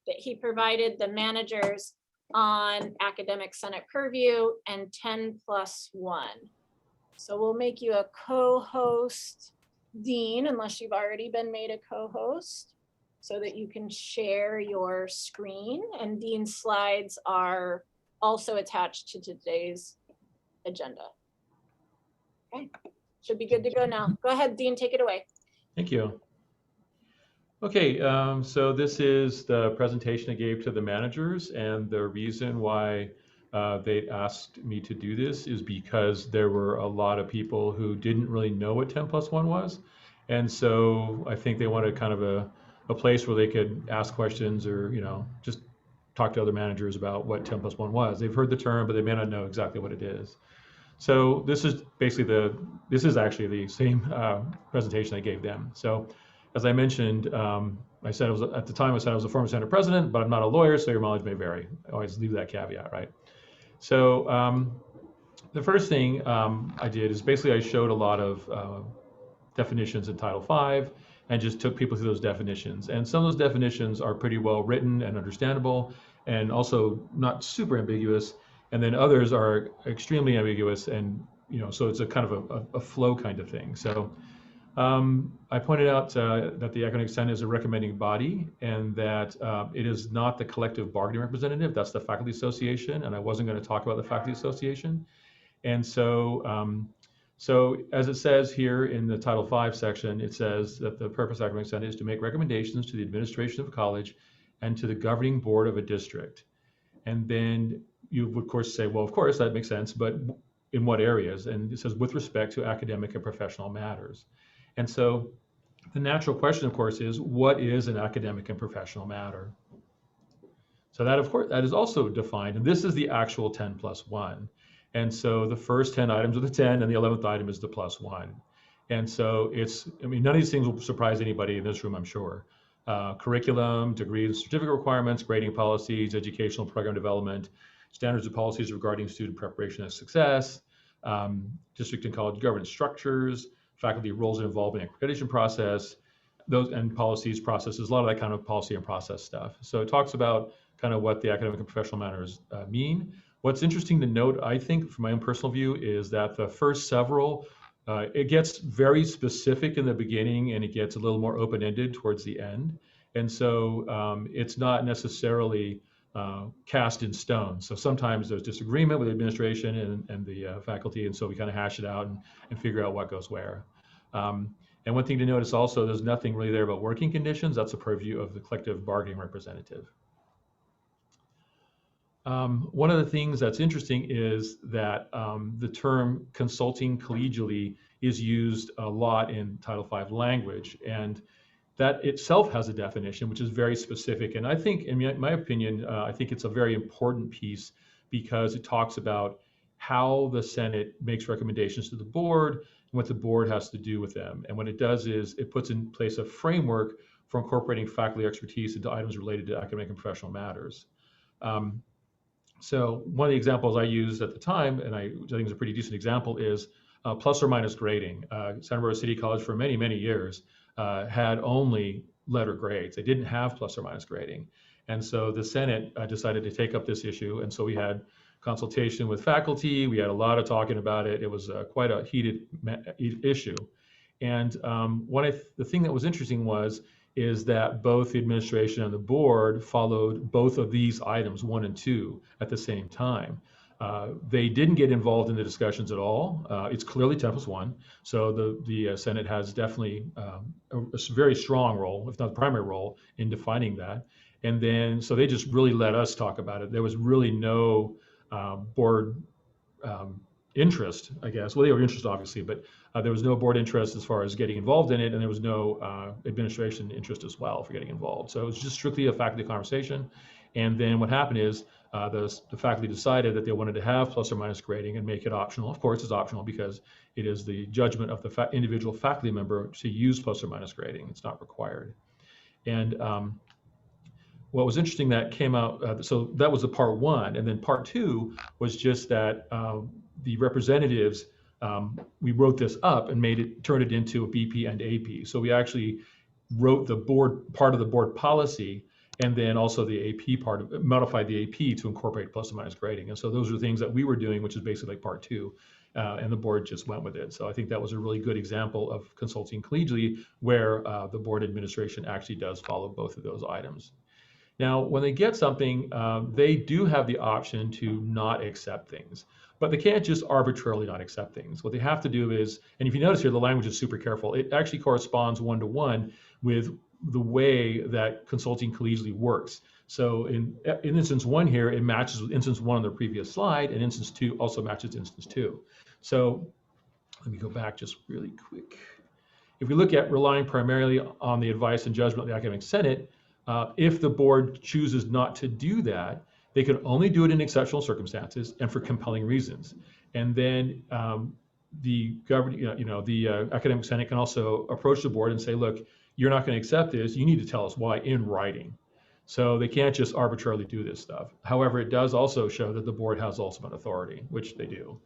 that he provided the managers on Academic Senate purview and 10+1. So we'll make you a co-host, Dean, unless you've already been made a co-host, so that you can share your screen. And Dean's slides are also attached to today's agenda. Okay, should be good to go now. Go ahead, Dean, take it away. Thank you. Okay, so this is the presentation I gave to the managers, and the reason why they asked me to do this is because there were a lot of people who didn't really know what 10+1 was. And so I think they wanted kind of a place where they could ask questions or, you know, just talk to other managers about what 10+1 was. They've heard the term, but they may not know exactly what it is. So this is basically this is actually the same presentation I gave them. So as I mentioned, I said at the time I said I was a former Senate president, but I'm not a lawyer, so your mileage may vary. I always leave that caveat, right? So the first thing I did is basically I showed a lot of definitions in Title V and just took people through those definitions. And some of those definitions are pretty well written and understandable and also not super ambiguous. And then others are extremely ambiguous, and so it's a kind of a flow kind of thing. So I pointed out that the Academic Senate is a recommending body, and that it is not the collective bargaining representative. That's the Faculty Association, and I wasn't going to talk about the Faculty Association. And so, so as it says here in the Title V section, it says that the purpose of the Academic Senate is to make recommendations to the administration of a college and to the governing board of a district. And then you would, of course, say, well, of course, that makes sense, but in what areas? And it says, with respect to academic and professional matters. And so the natural question, of course, is what is an academic and professional matter? So that, of course, that is also defined. And this is the actual 10+1. And so the first 10 items are the 10, and the 11th item is the +1. And so it's, I mean, none of these things will surprise anybody in this room, I'm sure. Curriculum, degrees, and certificate requirements, grading policies, educational program development, standards and policies regarding student preparation and success, district and college governance structures, faculty roles and involvement in accreditation process, those and policies, processes, a lot of that kind of policy and process stuff. So it talks about kind of what the academic and professional matters mean. What's interesting to note, I think, from my own personal view, is that the first several, it gets very specific in the beginning and it gets a little more open-ended towards the end. And so it's not necessarily cast in stone. So sometimes there's disagreement with the administration and the faculty, and so we kind of hash it out and figure out what goes where. And one thing to notice also, there's nothing really there about working conditions. That's a purview of the collective bargaining representative. One of the things that's interesting is that the term consulting collegially is used a lot in Title V language, and that itself has a definition which is very specific. And I think, in my opinion, I think it's a very important piece because it talks about how the Senate makes recommendations to the board and what the board has to do with them. And what it does is it puts in place a framework for incorporating faculty expertise into items related to academic and professional matters. So one of the examples I used at the time, and I think is a pretty decent example, is plus or minus grading. Santa Barbara City College for many, many years had only letter grades. They didn't have plus or minus grading. And so the Senate decided to take up this issue. And so we had consultation with faculty. We had a lot of talking about it. It was quite a heated issue. And the thing that was interesting is that both the administration and the board followed both of these items, 1 and 2, at the same time. They didn't get involved in the discussions at all. It's clearly 10+1. So the Senate has definitely a very strong role, if not the primary role, in defining that. And then, so they just really let us talk about it. There was really no board interest, I guess. Well, they were interested, obviously, but there was no board interest as far as getting involved in it, and there was no administration interest as well for getting involved. So it was just strictly a faculty conversation. And then what happened is the faculty decided that they wanted to have plus or minus grading and make it optional. Of course, it's optional because it is the judgment of the individual faculty member to use plus or minus grading. It's not required. And what was interesting that came out, so that was the part 1, and then part 2 was just that the representatives, we wrote this up and turned it into a BP and AP. So we actually wrote the board part of the board policy, and then also the AP part modified the AP to incorporate plus or minus grading. And so those are things that we were doing, which is basically like part 2, and the board just went with it. So I think that was a really good example of consulting collegially, where the board administration actually does follow both of those items. Now, when they get something, they do have the option to not accept things, but they can't just arbitrarily not accept things. What they have to do is, and if you notice here, the language is super careful. It actually corresponds 1-to-1 with the way that consulting collegially works. So in instance 1 here, it matches with instance 1 on the previous slide, and instance 2 also matches instance 2. So let me go back just really quick. If we look at relying primarily on the advice and judgment of the academic senate, if the board chooses not to do that, they can only do it in exceptional circumstances and for compelling reasons. And then the academic senate can also approach the board and say, look, you're not going to accept this. You need to tell us why in writing. So they can't just arbitrarily do this stuff. However, it does also show that the board has ultimate authority, which they do.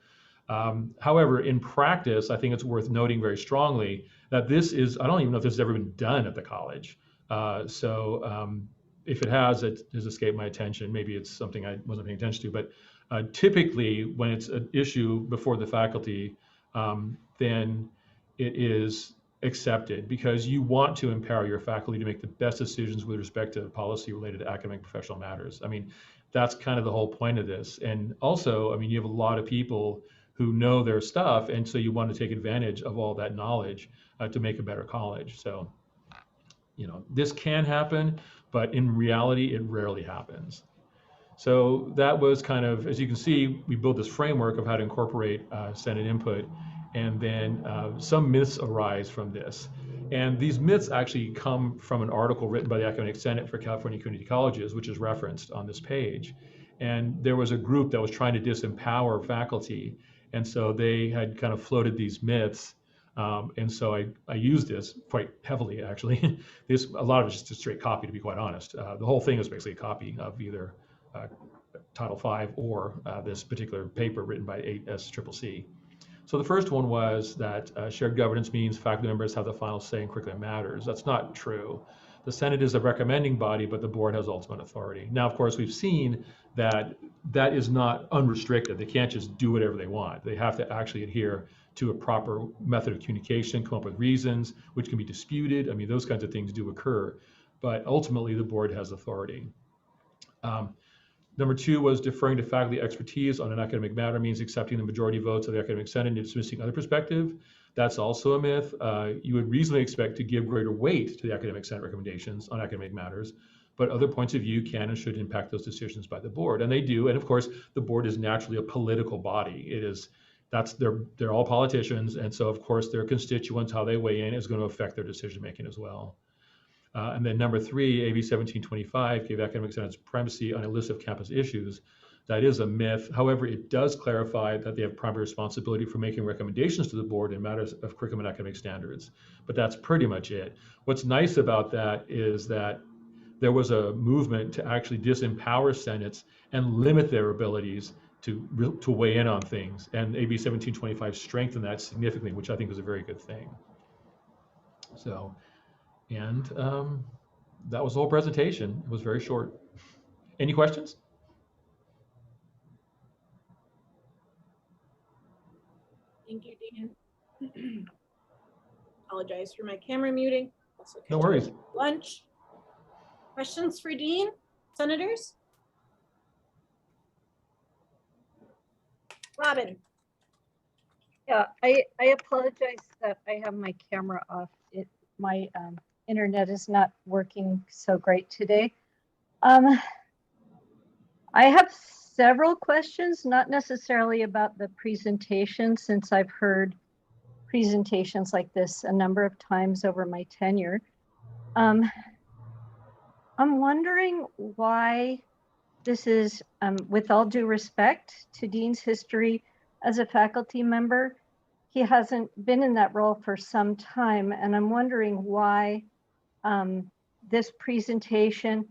However, in practice, I think it's worth noting very strongly that this is, I don't even know if this has ever been done at the college. If it has, it has escaped my attention. Maybe it's something I wasn't paying attention to, but typically when it's an issue before the faculty, then it is accepted because you want to empower your faculty to make the best decisions with respect to policy related to academic professional matters. I mean, that's kind of the whole point of this. And also, I mean, you have a lot of people who know their stuff, and so you want to take advantage of all that knowledge to make a better college. So, you know, this can happen, but in reality, it rarely happens. So that was kind of, as you can see, we built this framework of how to incorporate Senate input, and then some myths arise from this. And these myths actually come from an article written by the Academic Senate for California Community Colleges, which is referenced on this page. And there was a group that was trying to disempower faculty, and so they had kind of floated these myths. And so I used this quite heavily, actually. A lot of it's just a straight copy, to be quite honest. The whole thing is basically a copy of either Title V or this particular paper written by Ntcc. So the first one was that shared governance means faculty members have the final say in curriculum matters. That's not true. The Senate is a recommending body, but the board has ultimate authority. Now, of course, we've seen that that is not unrestricted. They can't just do whatever they want. They have to actually adhere to a proper method of communication, come up with reasons, which can be disputed. I mean, those kinds of things do occur, but ultimately the board has authority. Number 2 was deferring to faculty expertise on an academic matter means accepting the majority votes of the academic senate and dismissing other perspective. That's also a myth. You would reasonably expect to give greater weight to the academic senate recommendations on academic matters, but other points of view can and should impact those decisions by the board, and they do. And of course, the board is naturally a political body. It is. They're all politicians, and so of course their constituents, how they weigh in, is going to affect their decision making as well. And then number 3, AB 1725 gave academic senates primacy on a list of campus issues. That is a myth. However, it does clarify that they have primary responsibility for making recommendations to the board in matters of curriculum and academic standards. But that's pretty much it. What's nice about that is that there was a movement to actually disempower senates and limit their abilities to weigh in on things. And AB 1725 strengthened that significantly, which I think was a very good thing. So, And that was the whole presentation. It was very short. Any questions? Thank you, Dean. Apologize for my camera muting. Also No catching worries. lunch. Questions for Dean, senators? Robin. Yeah, I apologize that I have my camera off. My internet is not working so great today. I have several questions, not necessarily about the presentation, since I've heard presentations like this a number of times over my tenure. I'm wondering why this is, with all due respect to Dean's history as a faculty member, he hasn't been in that role for some time. And I'm wondering why this presentation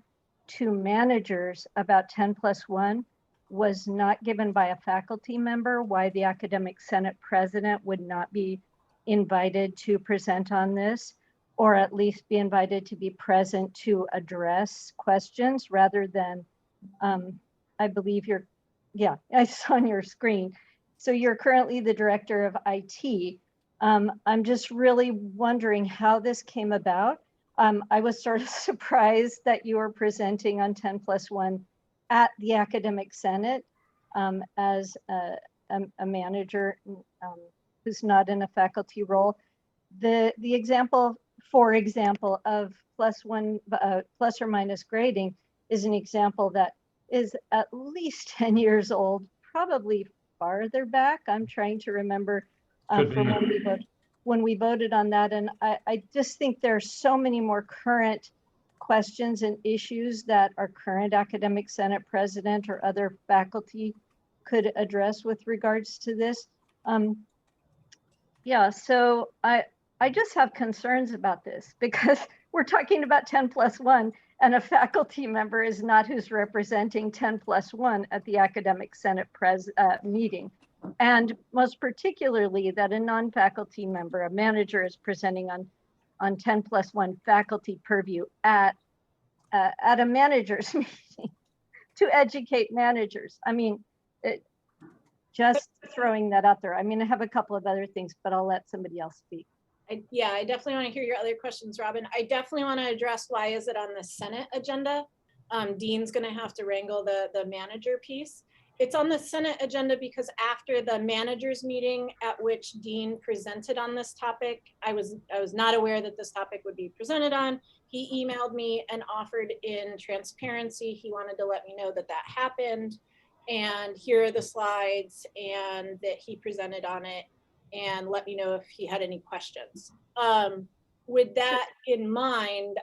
to managers about 10+1 was not given by a faculty member, why the Academic Senate president would not be invited to present on this, or at least be invited to be present to address questions rather than, I believe yeah, I saw on your screen. So you're currently the director of IT. I'm just really wondering how this came about. I was sort of surprised that you were presenting on 10+1 at the Academic Senate as a manager who's not in a faculty role. The example, for example, of plus or minus grading is an example that is at least 10 years old, probably farther back. I'm trying to remember from when we voted on that. And I just think there are so many more current questions and issues that our current Academic Senate president or other faculty could address with regards to this. Yeah, so I just have concerns about this because we're talking about 10+1 and a faculty member is not who's representing 10+1 at the Academic Senate meeting. And most particularly that a non-faculty member, a manager, is presenting on 10+1 faculty purview at a manager's meeting to educate managers. I mean, just throwing that out there. I mean, I have a couple of other things, but I'll let somebody else speak. Yeah, I definitely want to hear your other questions, Robin. I definitely want to address why is it on the Senate agenda. Dean's going to have to wrangle the manager piece. It's on the Senate agenda because after the managers meeting at which Dean presented on this topic, I was not aware that this topic would be presented on. He emailed me and offered in transparency. He wanted to let me know that that happened. And here are the slides and that he presented on it, and let me know if he had any questions. With that in mind,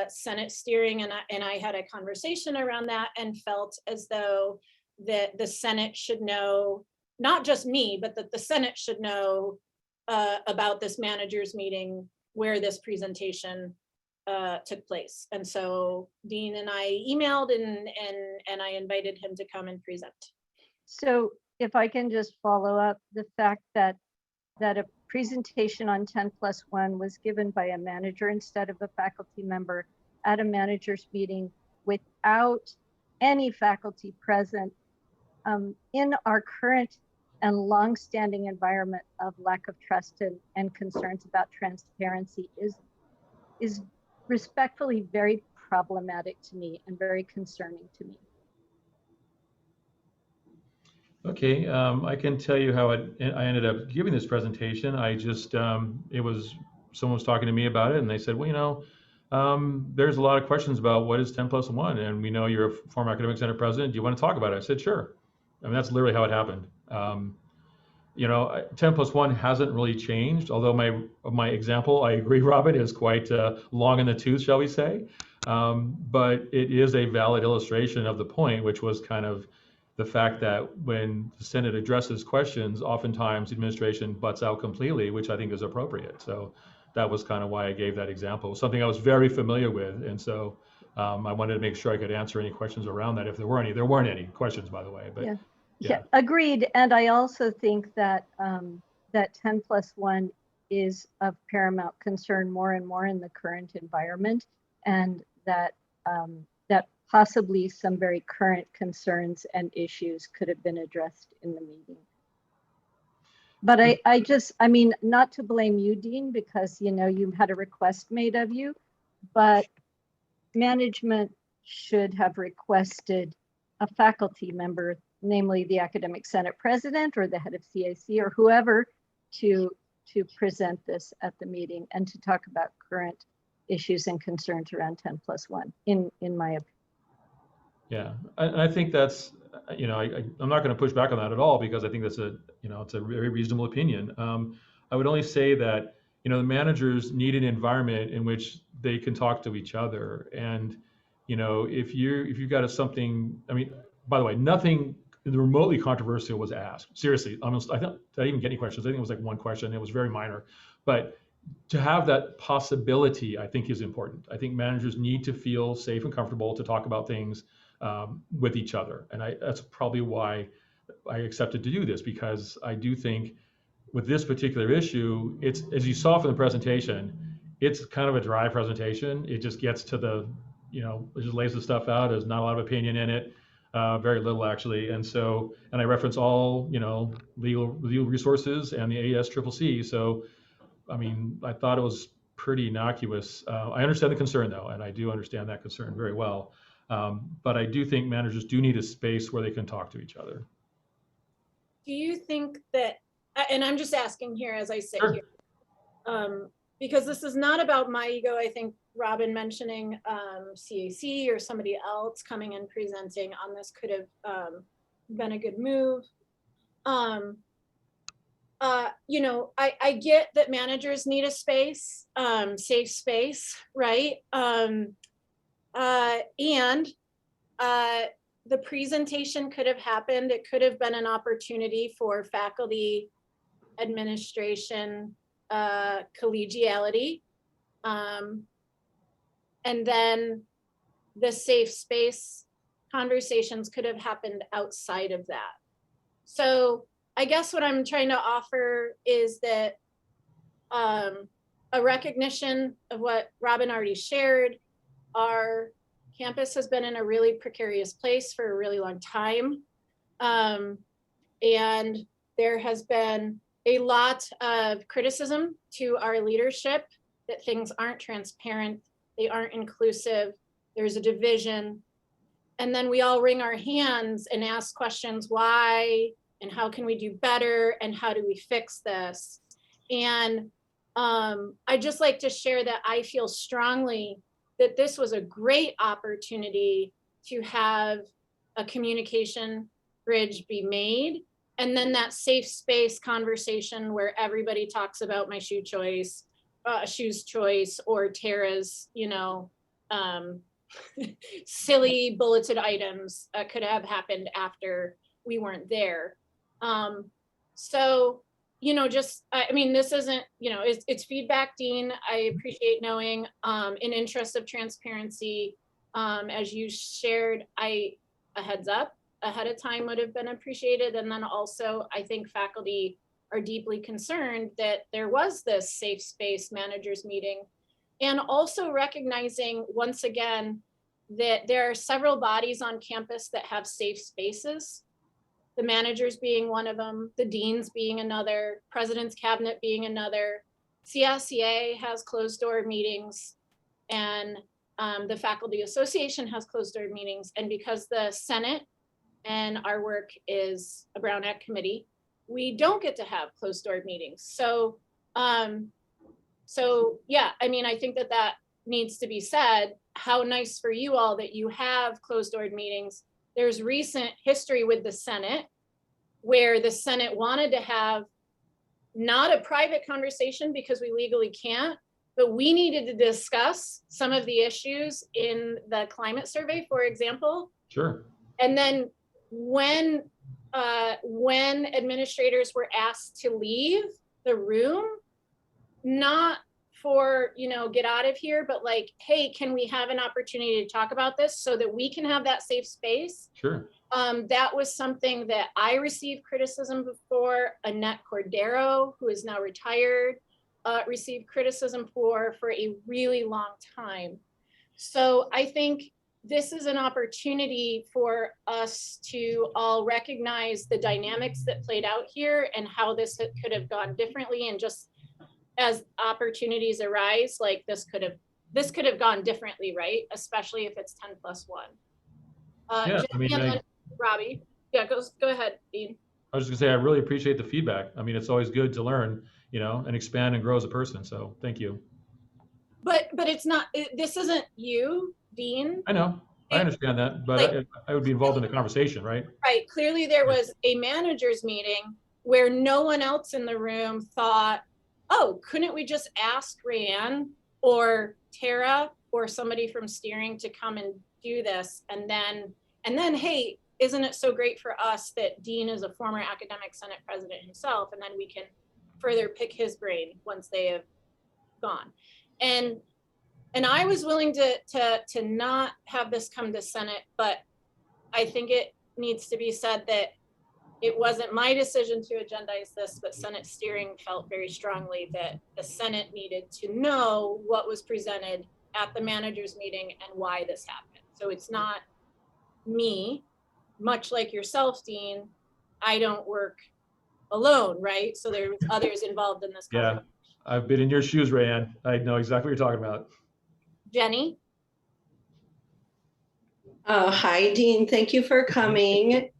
Senate steering and I had a conversation around that and felt as though that the Senate should know, not just me, but that the Senate should know about this managers meeting where this presentation took place. And so Dean and I emailed and I invited him to come and present. So if I can just follow up, the fact that a presentation on 10+1 was given by a manager instead of a faculty member at a manager's meeting without any faculty present in our current and longstanding environment of lack of trust and concerns about transparency is respectfully very problematic to me and very concerning to me. Okay, I can tell you how I ended up giving this presentation. I just, someone was talking to me about it and they said, well, you know, there's a lot of questions about what is 10+1 and we know you're a former Academic Senate president. Do you want to talk about it? I said, sure. I mean, that's literally how it happened. You know, 10+1 hasn't really changed, although my example, I agree, Robin, is quite long in the tooth, shall we say. But it is a valid illustration of the point, which was kind of the fact that when the Senate addresses questions, oftentimes the administration butts out completely, which I think is appropriate. So that was kind of why I gave that example, something I was very familiar with. And so I wanted to make sure I could answer any questions around that if there were any. There weren't any questions, by the way. But yeah, agreed. And I also think that that 10+1 is of paramount concern more and more in the current environment, and that that possibly some very current concerns and issues could have been addressed in the meeting. But I mean, not to blame you, Dean, because, you know, you had a request made of you, but management should have requested a faculty member, namely the Academic Senate President or the head of CAC or whoever, to present this at the meeting and to talk about current issues and concerns around 10+1, in my opinion. Yeah, I think that's, you know, I'm not going to push back on that at all, because I think that's it's a very reasonable opinion. I would only say that, you know, the managers need an environment in which they can talk to each other. And, you know, if you've got something, I mean, by the way, nothing remotely controversial was asked. Seriously, almost, I didn't even get any questions. I think it was like one question. It was very minor, but to have that possibility, I think, is important. I think managers need to feel safe and comfortable to talk about things with each other. And that's probably why I accepted to do this, because I do think with this particular issue, it's, as you saw from the presentation, it's kind of a dry presentation. It just gets to the, you know, it just lays the stuff out. There's not a lot of opinion in it, very little actually. And so, and I reference all, you know, legal resources and the ASCCC. So, I mean, I thought it was pretty innocuous. I understand the concern though, and I do understand that concern very well. But I do think managers do need a space where they can talk to each other. Do you think that, and I'm just asking here as I sit Sure. here, because this is not about my ego. I think Robin mentioning CAC or somebody else coming and presenting on this could have been a good move. You know, I get that managers need a space, safe space, right? The presentation could have happened. It could have been an opportunity for faculty, administration, collegiality. And then the safe space conversations could have happened outside of that. So I guess what I'm trying to offer is that a recognition of what Robin already shared. Our campus has been in a really precarious place for a really long time. And there has been a lot of criticism to our leadership that things aren't transparent, they aren't inclusive, there's a division. And then we all wring our hands and ask questions, why, and how can we do better, and how do we fix this? And I'd just like to share that I feel strongly that this was a great opportunity to have a communication bridge be made. And then that safe space conversation where everybody talks about my shoe choice, shoes choice, or Tara's, you know, silly bulleted items could have happened after we weren't there. So, you know, just, I mean, this isn't, you know, it's feedback, Dean. I appreciate knowing, in interest of transparency, as you shared, a heads up ahead of time would have been appreciated. And then also, I think faculty are deeply concerned that there was this safe space managers meeting, and also recognizing once again that there are several bodies on campus that have safe spaces. The managers being one of them, the deans being another, president's cabinet being another. CSEA has closed door meetings, and the faculty association has closed door meetings. And because the Senate and our work is a Brown Act committee, we don't get to have closed door meetings. So, so yeah, I mean, I think that that needs to be said. How nice for you all that you have closed door meetings. There's recent history with the Senate where the Senate wanted to have not a private conversation because we legally can't, but we needed to discuss some of the issues in the climate survey, for example. Sure. And then when administrators were asked to leave the room, not for, you know, get out of here, but like, hey, can we have an opportunity to talk about this so that we can have that safe space? Sure. That was something that I received criticism before. Annette Cordero, who is now retired, received criticism for a really long time. So I think this is an opportunity for us to all recognize the dynamics that played out here and how this could have gone differently. And just as opportunities arise, like this could have gone differently, right? Especially if it's 10+1. Yeah, I mean, Jenny and then Robbie. Yeah, go ahead, Dean. I was just gonna say, I really appreciate the feedback. I mean, it's always good to learn, you know, and expand and grow as a person. So thank you. But it's not, this isn't you, Dean. I know, I understand that, but Like, I would be involved in the conversation, right? Right, clearly there was a managers meeting where no one else in the room thought, oh, couldn't we just ask Rayanne or Tara or somebody from steering to come and do this? And then, hey, isn't it so great for us that Dean is a former academic senate president himself, and then we can further pick his brain once they have gone. And I was willing to not have this come to Senate, but I think it needs to be said that it wasn't my decision to agendize this, but Senate steering felt very strongly that the Senate needed to know what was presented at the managers meeting and why this happened. So it's not me, much like yourself, Dean. I don't work alone, right? So there's others involved in this. Yeah, I've been in your shoes, Rayanne. I know exactly what you're talking about. Jenny? Hi, Dean. Thank you for coming.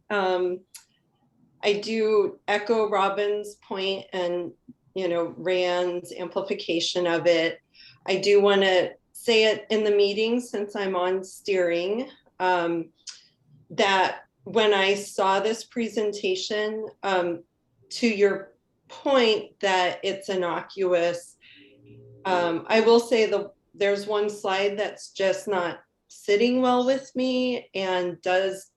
I do echo Robin's point and, you know, Rayanne's amplification of it. I do want to say it in the meeting, since I'm on steering, that when I saw this presentation, to your point that it's innocuous, I will say there's one slide that's just not sitting well with me and does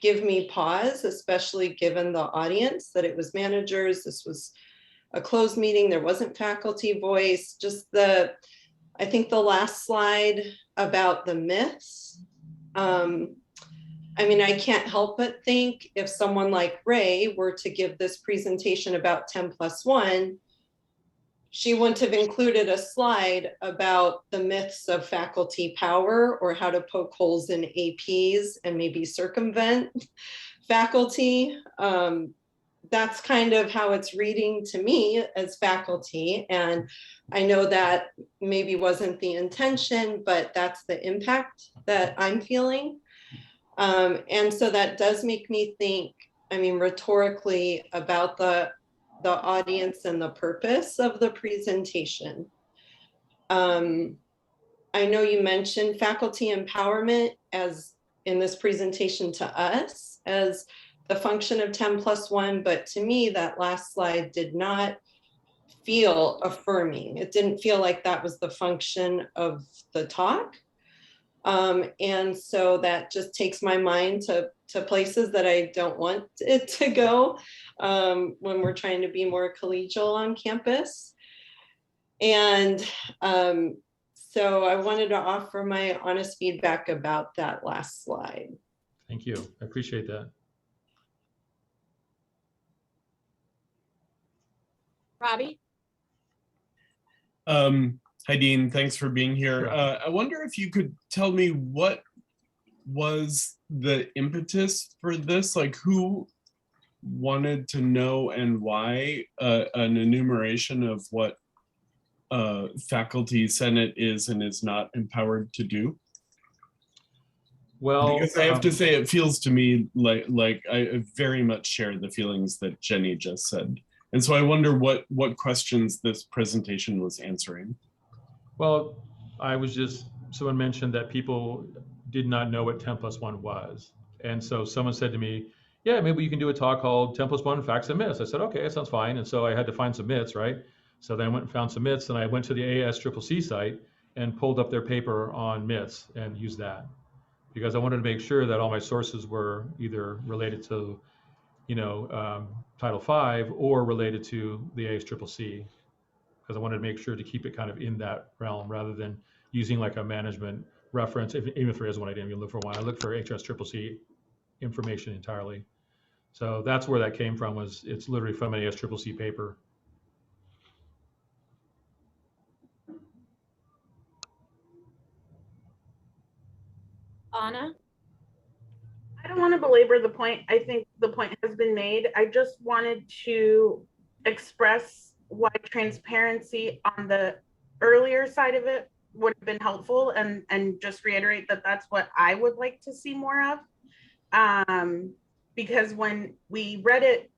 give me pause, especially given the audience, that it was managers, this was a closed meeting, there wasn't faculty voice. Just I think the last slide about the myths. I mean, I can't help but think if someone like Ray were to give this presentation about 10+1, she wouldn't have included a slide about the myths of faculty power or how to poke holes in APs and maybe circumvent faculty. That's kind of how it's reading to me as faculty. And I know that maybe wasn't the intention, but that's the impact that I'm feeling. And so that does make me think, I mean, rhetorically, about the audience and the purpose of the presentation. I know you mentioned faculty empowerment as in this presentation to us as the function of 10+1, but to me, that last slide did not feel affirming. It didn't feel like that was the function of the talk. And so that just takes my mind to places that I don't want it to go when we're trying to be more collegial on campus. And so I wanted to offer my honest feedback about that last slide. Thank you. I appreciate that. Robbie? Hi, Dean. Thanks for being here. I wonder if you could tell me what was the impetus for this? Like, who wanted to know and why an enumeration of what faculty senate is and is not empowered to do? Well, because I have to say, it feels to me like I very much share the feelings that Jenny just said. And so I wonder what questions this presentation was answering. Well, someone mentioned that people did not know what 10+1 was. And so someone said to me, yeah, maybe you can do a talk called 10+1 Facts and Myths. I said, okay, that sounds fine. And so I had to find some myths, right? So then I went and found some myths, and I went to the ASCCC site and pulled up their paper on myths and used that, because I wanted to make sure that all my sources were either related to, Title V or related to the ASCCC, because I wanted to make sure to keep it kind of in that realm rather than using like a management reference. Even if there is one, I didn't even look for one. I looked for HSCCC information entirely. So that's where that came from. It's literally from an ASCCC paper. Anna? I don't want to belabor the point. I think the point has been made. I just wanted to express why transparency on the earlier side of it would have been helpful, and just reiterate that that's what I would like to see more of. Because when we read it,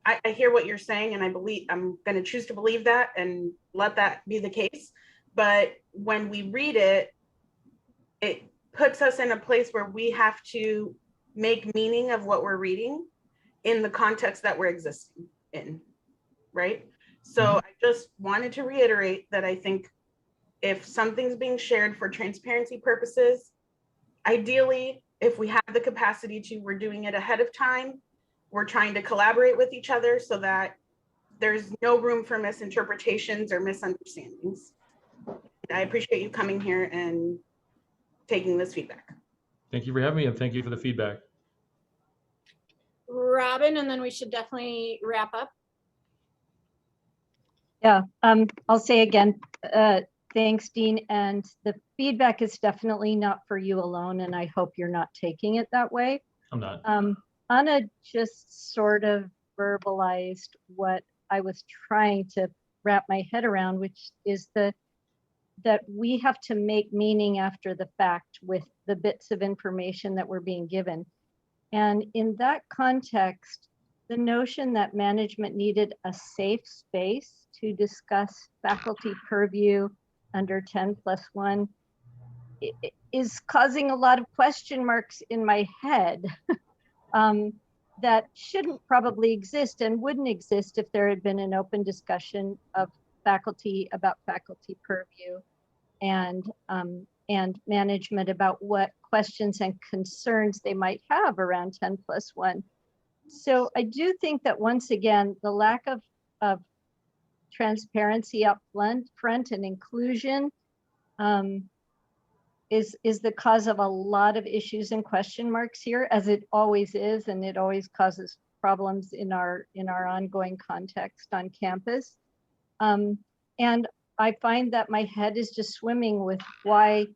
I hear what you're saying, and I'm going to choose to believe that and let that be the case. But when we read it, it puts us in a place where we have to make meaning of what we're reading in the context that we're existing in, right? So I just wanted to reiterate that I think if something's being shared for transparency purposes, ideally, if we have the capacity to, we're doing it ahead of time. We're trying to collaborate with each other so that there's no room for misinterpretations or misunderstandings. I appreciate you coming here and taking this feedback. Thank you for having me, and thank you for the feedback. Robin, and then we should definitely wrap up. Yeah, I'll say again, thanks, Dean. And the feedback is definitely not for you alone, and I hope you're not taking it that way. I'm not. Anna just sort of verbalized what I was trying to wrap my head around, which is that we have to make meaning after the fact with the bits of information that we're being given. And in that context, the notion that management needed a safe space to discuss faculty purview under 10+1 is causing a lot of question marks in my head that shouldn't probably exist and wouldn't exist if there had been an open discussion of faculty about faculty purview and management about what questions and concerns they might have around 10+1. So I do think that once again, the lack of transparency up front and inclusion is the cause of a lot of issues and question marks here, as it always is, and it always causes problems in our ongoing context on campus. And I find that my head is just swimming with why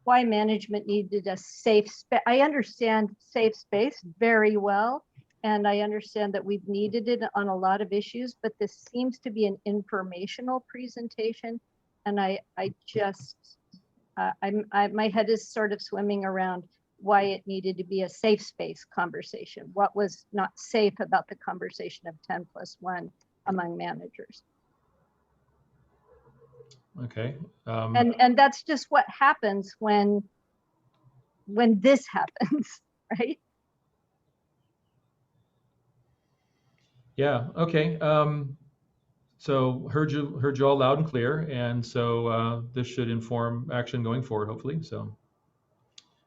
management needed a safe space. I understand safe space very well, and I understand that we've needed it on a lot of issues, but this seems to be an informational presentation, and my head is sort of swimming around why it needed to be a safe space conversation. What was not safe about the conversation of 10+1 among managers? Okay. And that's just what happens when this happens, right? Yeah. Okay. So heard you all loud and clear, and so this should inform action going forward, hopefully. So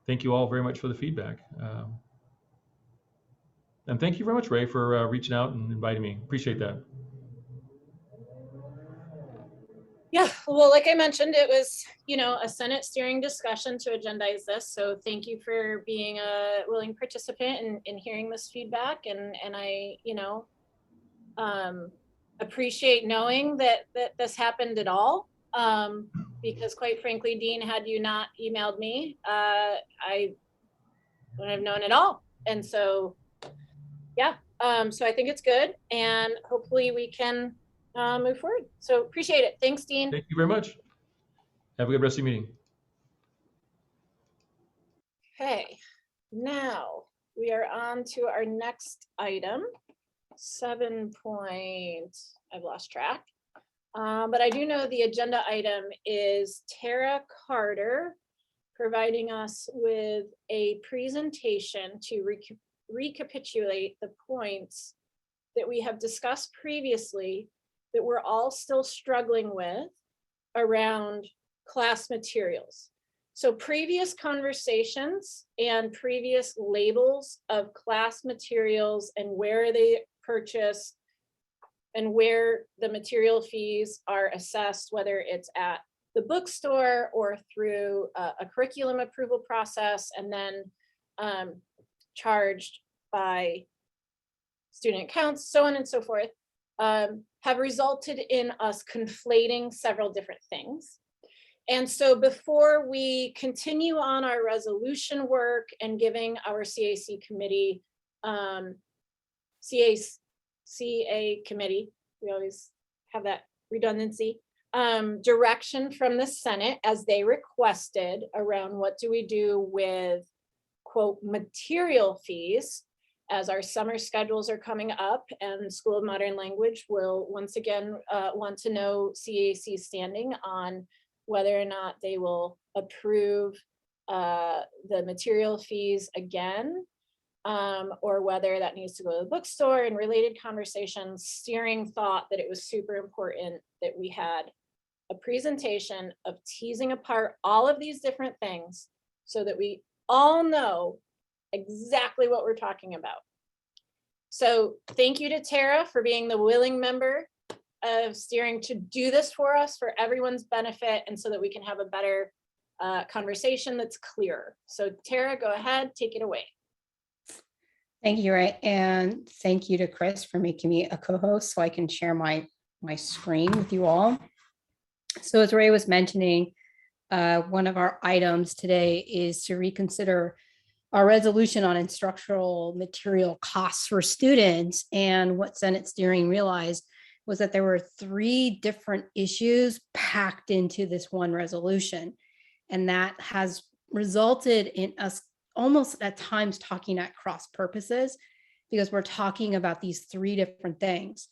thank you all very much for the feedback, and thank you very much, Ray, for reaching out and inviting me. Appreciate that. Yeah, well, like I mentioned, it was, a Senate steering discussion to agendize this. So thank you for being a willing participant in hearing this feedback. And I, appreciate knowing that this happened at all. Because quite frankly, Dean, had you not emailed me, I wouldn't have known at all. And so, yeah, so I think it's good. And hopefully we can move forward. So appreciate it. Thanks, Dean. Thank you very much. Have a good rest of your meeting. Okay, now we are on to our next item, 7 point, I've lost track. But I do know the agenda item is Tara Carter providing us with a presentation to recapitulate the points that we have discussed previously that we're all still struggling with around class materials. So previous conversations and previous labels of class materials and where they purchased and where the material fees are assessed, whether it's at the bookstore or through a curriculum approval process and then charged by student counts, so on and so forth, have resulted in us conflating several different things. And so before we continue on our resolution work and giving our CAC committee, CA committee, we always have that redundancy, direction from the Senate as they requested around what do we do with, quote, material fees, as our summer schedules are coming up and School of Modern Language will once again want to know CAC's standing on whether or not they will approve the material fees again, or whether that needs to go to the bookstore. And related conversations, steering thought that it was super important that we had a presentation of teasing apart all of these different things so that we all know exactly what we're talking about. So thank you to Tara for being the willing member of steering to do this for us for everyone's benefit and so that we can have a better conversation that's clear. So Tara, go ahead, take it away. Thank you, Ray. And thank you to Chris for making me a co-host so I can share my screen with you all. So as Ray was mentioning, one of our items today is to reconsider our resolution on instructional material costs for students. And what Senate steering realized was that there were 3 different issues packed into this one resolution. And that has resulted in us almost at times talking at cross purposes because we're talking about these 3 different things.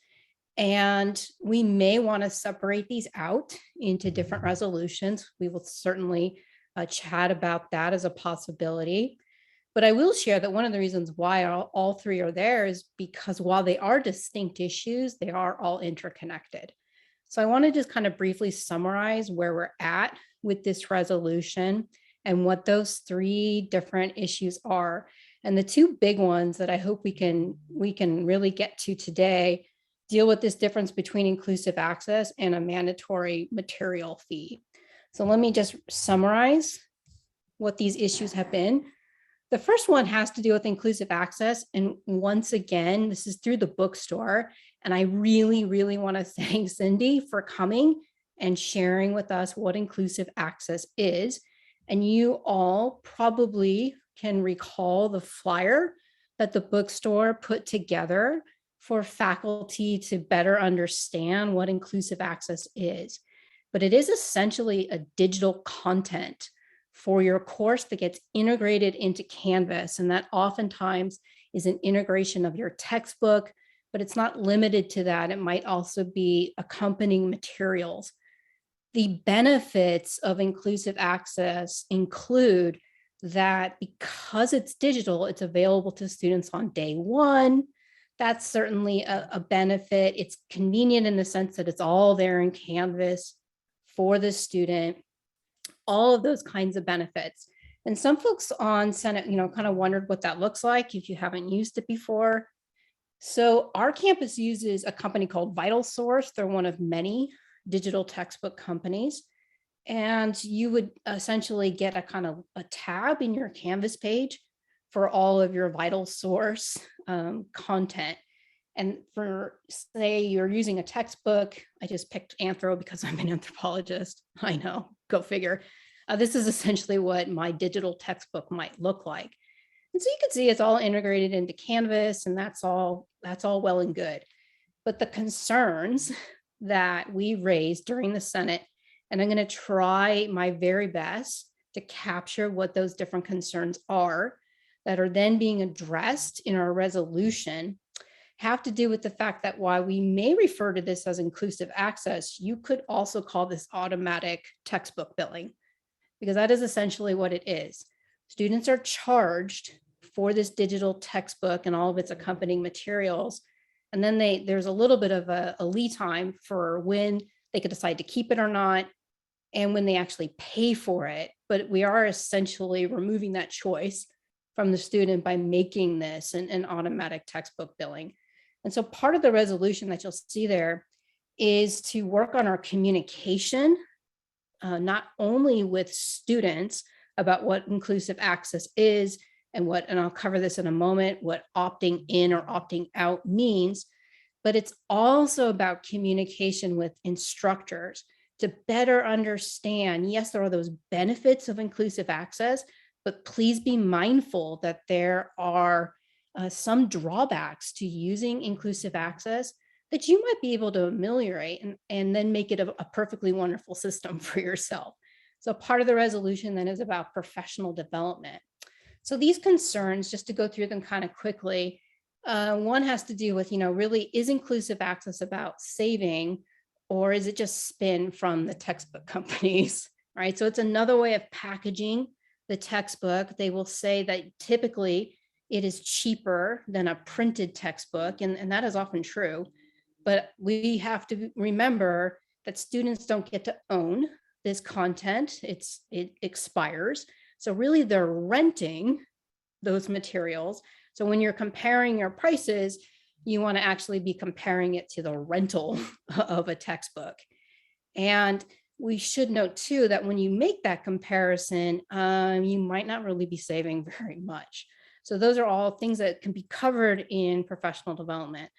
And we may want to separate these out into different resolutions. We will certainly chat about that as a possibility. But I will share that one of the reasons why all 3 are there is because while they are distinct issues, they are all interconnected. So I want to just kind of briefly summarize where we're at with this resolution and what those 3 different issues are. And the 2 big ones that I hope we can really get to today deal with this difference between inclusive access and a mandatory material fee. So let me just summarize what these issues have been. The first one has to do with inclusive access. And once again, this is through the bookstore. And I really, really want to thank Cindy for coming and sharing with us what inclusive access is. And you all probably can recall the flyer that the bookstore put together for faculty to better understand what inclusive access is. But it is essentially a digital content for your course that gets integrated into Canvas. And that oftentimes is an integration of your textbook, but it's not limited to that. It might also be accompanying materials. The benefits of inclusive access include that because it's digital, it's available to students on day 1. That's certainly a benefit. It's convenient in the sense that it's all there in Canvas for the student, all of those kinds of benefits. And some folks on Senate, kind of wondered what that looks like if you haven't used it before. So our campus uses a company called VitalSource. They're one of many digital textbook companies. And you would essentially get a kind of a tab in your Canvas page for all of your VitalSource content. And for, say, you're using a textbook, I just picked Anthro because I'm an anthropologist. I know, go figure. This is essentially what my digital textbook might look like. And so you can see it's all integrated into Canvas, and that's all well and good. But the concerns that we raised during the Senate, and I'm going to try my very best to capture what those different concerns are that are then being addressed in our resolution, have to do with the fact that while we may refer to this as inclusive access, you could also call this automatic textbook billing, because that is essentially what it is. Students are charged for this digital textbook and all of its accompanying materials. And then there's a little bit of a lead time for when they could decide to keep it or not, and when they actually pay for it. But we are essentially removing that choice from the student by making this an automatic textbook billing. And so part of the resolution that you'll see there is to work on our communication, not only with students about what inclusive access is and I'll cover this in a moment, what opting in or opting out means, but it's also about communication with instructors. to better understand, yes, there are those benefits of inclusive access, but please be mindful that there are some drawbacks to using inclusive access that you might be able to ameliorate and then make it a perfectly wonderful system for yourself. So part of the resolution then is about professional development. So these concerns, just to go through them kind of quickly, one has to do with, really, is inclusive access about saving, or is it just spin from the textbook companies, right? So it's another way of packaging the textbook. They will say that typically it is cheaper than a printed textbook, and that is often true. But we have to remember that students don't get to own this content. It expires. So really they're renting those materials. So when you're comparing your prices, you want to actually be comparing it to the rental of a textbook. And we should note too that when you make that comparison, you might not really be saving very much. So those are all things that can be covered in professional development.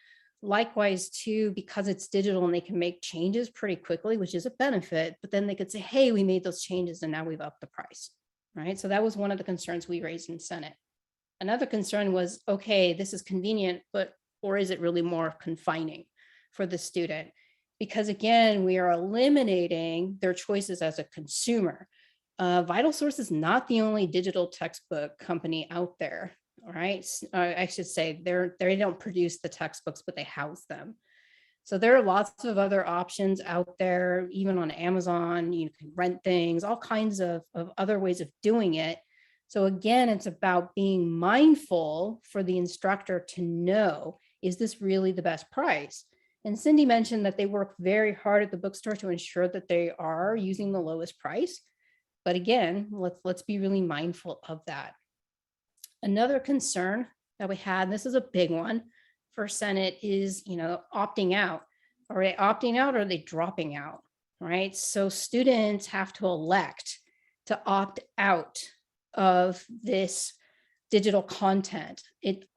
Likewise too, because it's digital and they can make changes pretty quickly, which is a benefit, but then they could say, hey, we made those changes and now we've upped the price, right? So that was one of the concerns we raised in Senate. Another concern was, okay, this is convenient, or is it really more confining for the student? Because again, we are eliminating their choices as a consumer. VitalSource is not the only digital textbook company out there, right? I should say they don't produce the textbooks, but they house them. So there are lots of other options out there, even on Amazon. You can rent things, all kinds of other ways of doing it. So again, it's about being mindful for the instructor to know, is this really the best price? And Cindy mentioned that they work very hard at the bookstore to ensure that they are using the lowest price. But again, let's be really mindful of that. Another concern that we had, and this is a big one for Senate, is opting out. Are they opting out or are they dropping out? Right? So students have to elect to opt out of this digital content. It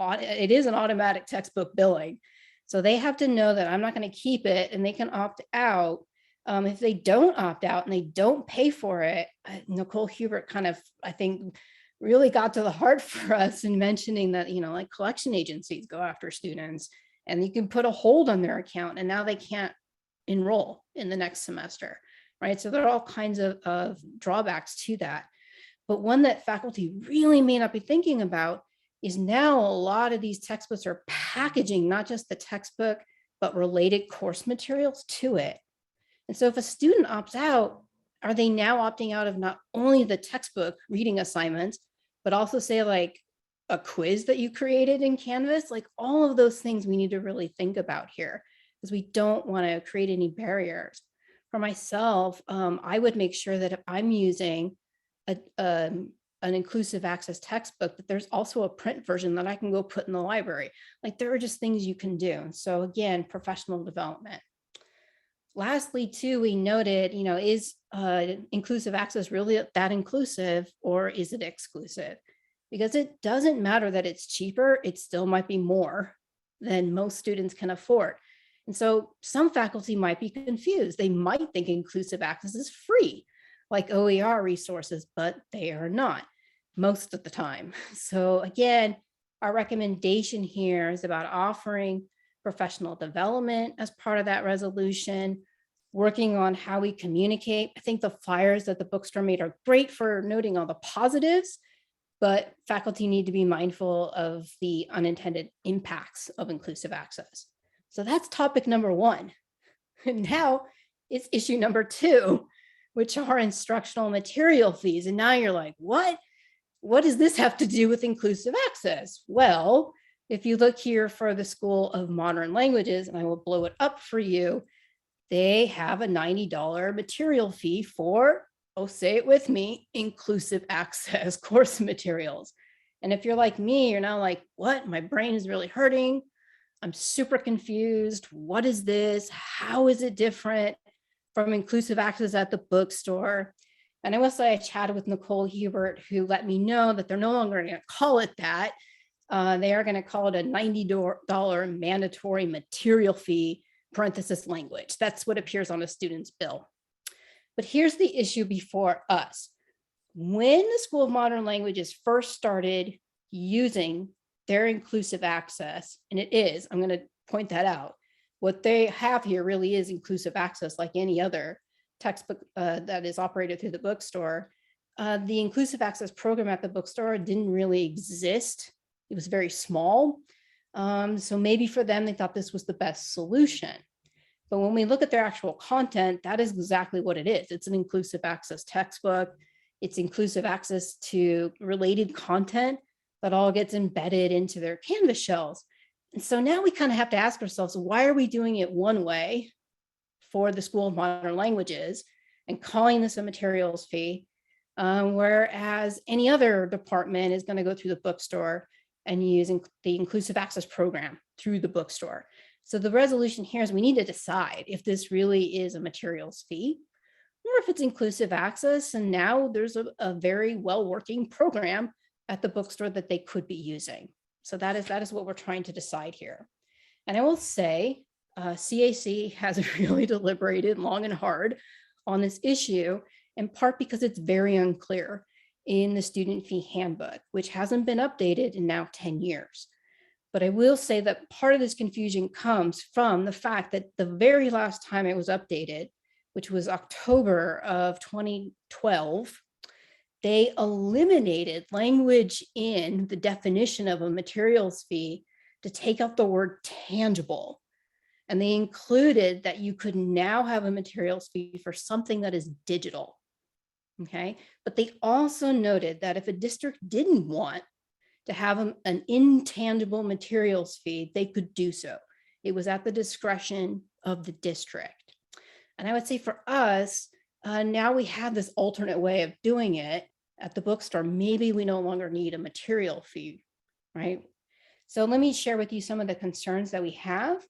is an automatic textbook billing. So they have to know that I'm not going to keep it, and they can opt out. If they don't opt out and they don't pay for it, Nicole Hubert kind of, I think, really got to the heart for us in mentioning that, like collection agencies go after students and you can put a hold on their account and now they can't enroll in the next semester, right? So there are all kinds of drawbacks to that. But one that faculty really may not be thinking about is now a lot of these textbooks are packaging not just the textbook, but related course materials to it. And so if a student opts out, are they now opting out of not only the textbook reading assignments, but also say like a quiz that you created in Canvas? Like all of those things we need to really think about here, because we don't want to create any barriers. For myself, I would make sure that if I'm using an inclusive access textbook, that there's also a print version that I can go put in the library. Like there are just things you can do. So again, professional development. Lastly, too, we noted, is inclusive access really that inclusive, or is it exclusive? Because it doesn't matter that it's cheaper, it still might be more than most students can afford. And so some faculty might be confused. They might think inclusive access is free, like OER resources, but they are not most of the time. So again, our recommendation here is about offering professional development as part of that resolution, working on how we communicate. I think the flyers that the bookstore made are great for noting all the positives, but faculty need to be mindful of the unintended impacts of inclusive access. So that's topic number one. And now it's issue number two, which are instructional material fees. And now you're like, what? What does this have to do with inclusive access? Well, if you look here for the School of Modern Languages, and I will blow it up for you, they have a $90 material fee for, oh, say it with me, inclusive access course materials. And if you're like me, you're now like, what? My brain is really hurting. I'm super confused. What is this? How is it different from inclusive access at the bookstore? And I will say I chatted with Nicole Hubert, who let me know that they're no longer going to call it that. They are going to call it a $90 mandatory material fee, parenthesis language. That's what appears on a student's bill. But here's the issue before us. When the School of Modern Languages first started using their inclusive access, and it is, I'm going to point that out, what they have here really is inclusive access like any other textbook that is operated through the bookstore. The inclusive access program at the bookstore didn't really exist. It was very small. So maybe for them, they thought this was the best solution. But when we look at their actual content, that is exactly what it is. It's an inclusive access textbook. It's inclusive access to related content that all gets embedded into their Canvas shells. And so now we kind of have to ask ourselves, why are we doing it one way for the School of Modern Languages and calling this a materials fee, whereas any other department is going to go through the bookstore and use the inclusive access program through the bookstore. So the resolution here is we need to decide if this really is a materials fee or if it's inclusive access. And now there's a very well-working program at the bookstore that they could be using. So that is what we're trying to decide here. And I will say, CAC has really deliberated long and hard on this issue, in part because it's very unclear in the student fee handbook, which hasn't been updated in now 10 years. But I will say that part of this confusion comes from the fact that the very last time it was updated, which was October of 2012, they eliminated language in the definition of a materials fee to take out the word tangible. And they included that you could now have a materials fee for something that is digital. Okay, but they also noted that if a district didn't want to have an intangible materials fee, they could do so. It was at the discretion of the district. And I would say for us, now we have this alternate way of doing it at the bookstore. Maybe we no longer need a material fee, right? So let me share with you some of the concerns that we have.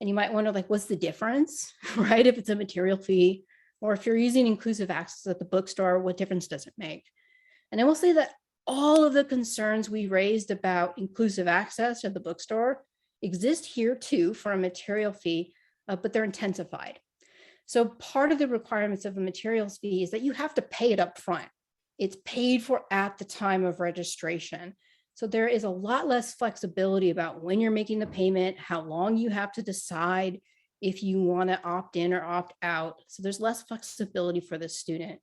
And you might wonder, like, what's the difference, right? If it's a material fee, or if you're using inclusive access at the bookstore, what difference does it make? And I will say that all of the concerns we raised about inclusive access at the bookstore exist here too for a material fee, but they're intensified. So part of the requirements of a materials fee is that you have to pay it up front. It's paid for at the time of registration. So there is a lot less flexibility about when you're making the payment, how long you have to decide if you want to opt in or opt out. So there's less flexibility for the student.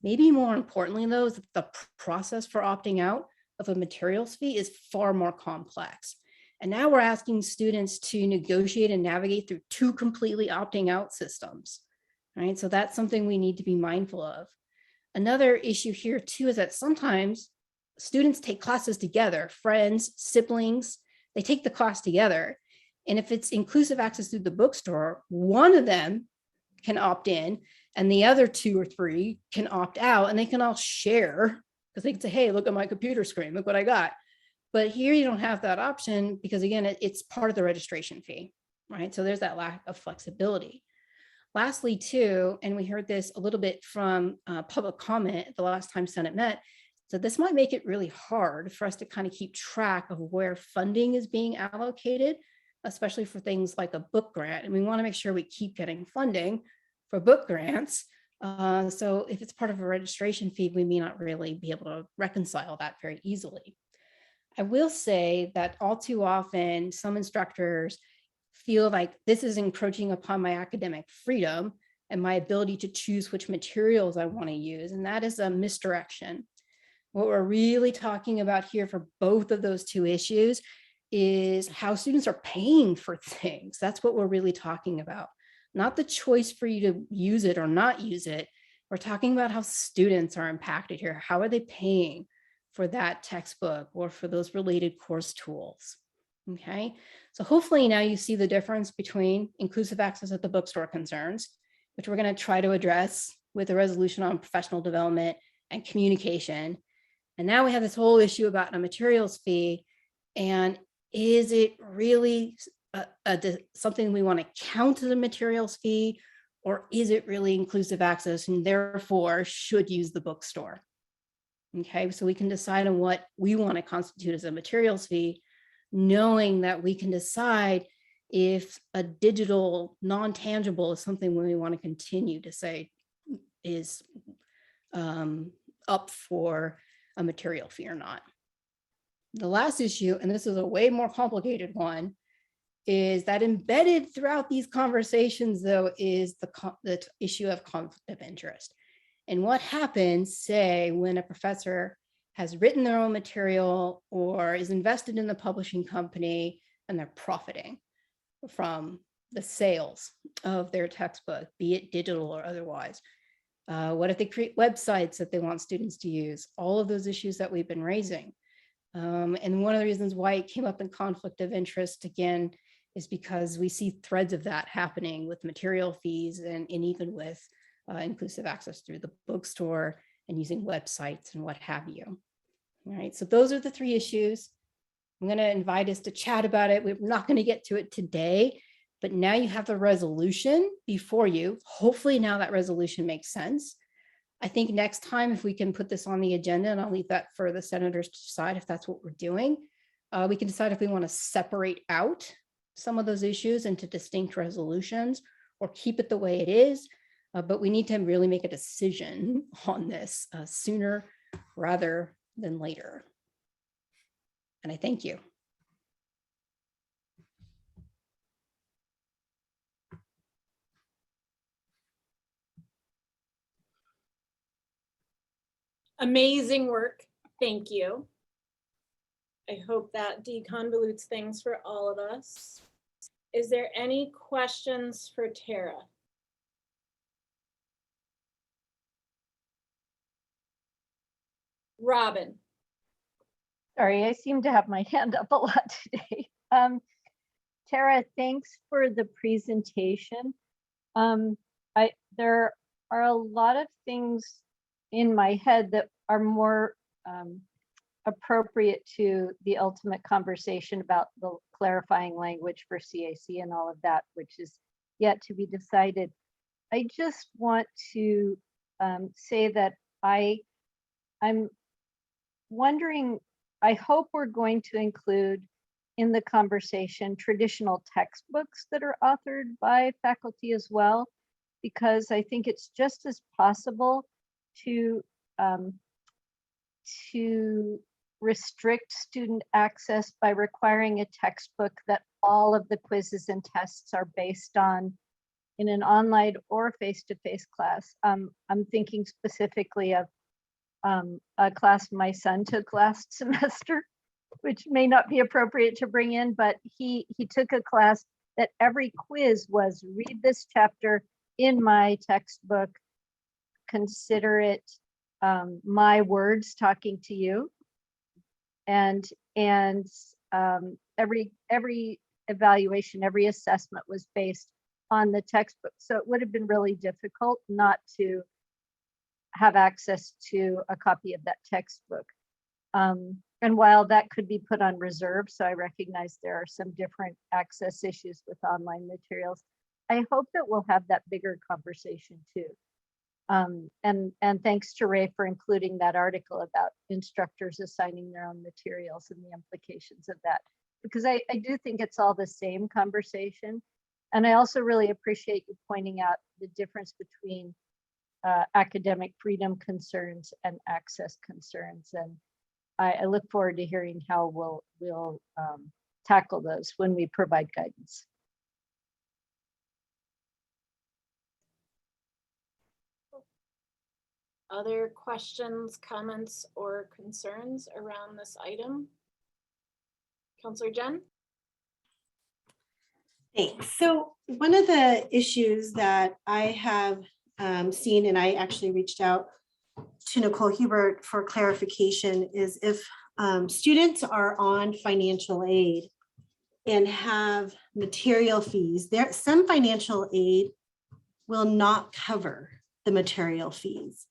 Maybe more importantly, though, is that the process for opting out of a materials fee is far more complex. And now we're asking students to negotiate and navigate through two completely opting out systems, right? So that's something we need to be mindful of. Another issue here too is that sometimes students take classes together, friends, siblings, they take the class together. And if it's inclusive access through the bookstore, one of them can opt in and the other two or three can opt out, and they can all share because they can say, hey, look at my computer screen, look what I got. But here you don't have that option because again, it's part of the registration fee, right? So there's that lack of flexibility. Lastly, too, and we heard this a little bit from public comment the last time Senate met, so this might make it really hard for us to kind of keep track of where funding is being allocated, especially for things like a book grant. And we want to make sure we keep getting funding for book grants. So if it's part of a registration fee, we may not really be able to reconcile that very easily. I will say that all too often, some instructors feel like this is encroaching upon my academic freedom and my ability to choose which materials I want to use. And that is a misdirection. What we're really talking about here for both of those two issues is how students are paying for things. That's what we're really talking about. Not the choice for you to use it or not use it. We're talking about how students are impacted here. How are they paying for that textbook or for those related course tools? Okay, so hopefully now you see the difference between inclusive access at the bookstore concerns, which we're going to try to address with a resolution on professional development and communication. And now we have this whole issue about a materials fee. And is it really something we want to count as a materials fee, or is it really inclusive access and therefore should use the bookstore? Okay, so we can decide on what we want to constitute as a materials fee, knowing that we can decide if a digital non-tangible is something we want to continue to say is up for a material fee or not. The last issue, and this is a way more complicated one, is that embedded throughout these conversations, though, is the issue of conflict of interest. And what happens, say, when a professor has written their own material or is invested in the publishing company and they're profiting from the sales of their textbook, be it digital or otherwise. What if they create websites that they want students to use? All of those issues that we've been raising. And one of the reasons why it came up in conflict of interest, again, is because we see threads of that happening with material fees and even with inclusive access through the bookstore and using websites and what have you. All right, so those are the three issues. I'm going to invite us to chat about it. We're not going to get to it today, but now you have the resolution before you. Hopefully now that resolution makes sense. I think next time, if we can put this on the agenda, and I'll leave that for the senators to decide if that's what we're doing, we can decide if we want to separate out some of those issues into distinct resolutions or keep it the way it is. But we need to really make a decision on this sooner rather than later. And I thank you. Amazing work. Thank you. I hope that deconvolutes things for all of us. Is there any questions for Tara? Robin. Sorry, I seem to have my hand up a lot today. Tara, thanks for the presentation. There are a lot of things in my head that are more appropriate to the ultimate conversation about the clarifying language for CAC and all of that, which is yet to be decided. I just want to say that I'm wondering, I hope we're going to include in the conversation traditional textbooks that are authored by faculty as well, because I think it's just as possible to restrict student access by requiring a textbook that all of the quizzes and tests are based on in an online or face-to-face class. I'm thinking specifically of a class my son took last semester, which may not be appropriate to bring in, but he took a class that every quiz was read this chapter in my textbook, consider it my words talking to you, and every evaluation, every assessment was based on the textbook. So it would have been really difficult not to have access to a copy of that textbook. And while that could be put on reserve, so I recognize there are some different access issues with online materials, I hope that we'll have that bigger conversation too. And thanks to Ray for including that article about instructors assigning their own materials and the implications of that, because I do think it's all the same conversation. And I also really appreciate you pointing out the difference between academic freedom concerns and access concerns. And I look forward to hearing how we'll tackle those when we provide guidance. Other questions, comments, or concerns around this item? Counselor Jen? Thanks. So one of the issues that I have seen, and I actually reached out to Nicole Hubert for clarification, is if students are on financial aid and have material fees, some financial aid will not cover the material fees.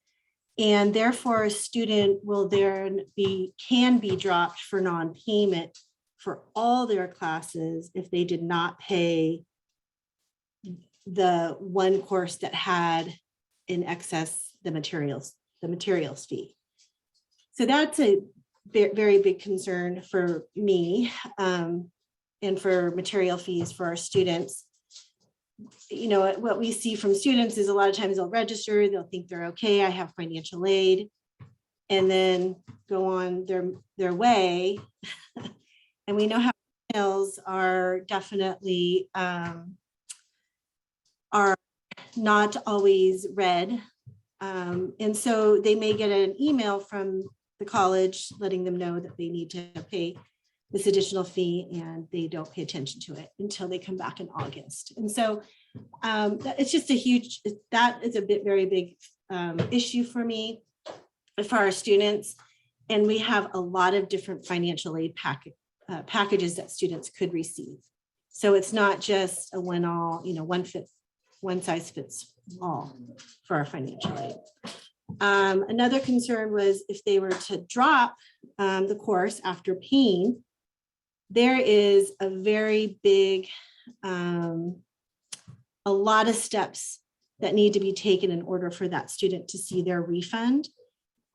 And therefore a student will then can be dropped for non-payment for all their classes if they did not pay the one course that had in excess the materials fee. So that's a very big concern for me and for material fees for our students. you know, what we see from students is a lot of times they'll register, they'll think they're okay, I have financial aid, and then go on their way. And we know how emails are definitely are not always read. And so they may get an email from the college letting them know that they need to pay this additional fee, and they don't pay attention to it until they come back in August. And so it's just a huge, that is a very big issue for me, for our students. And we have a lot of different financial aid packages that students could receive. So it's not just a one size fits all for our financial aid. Another concern was if they were to drop the course after paying, there is a very big, a lot of steps that need to be taken in order for that student to see their refund.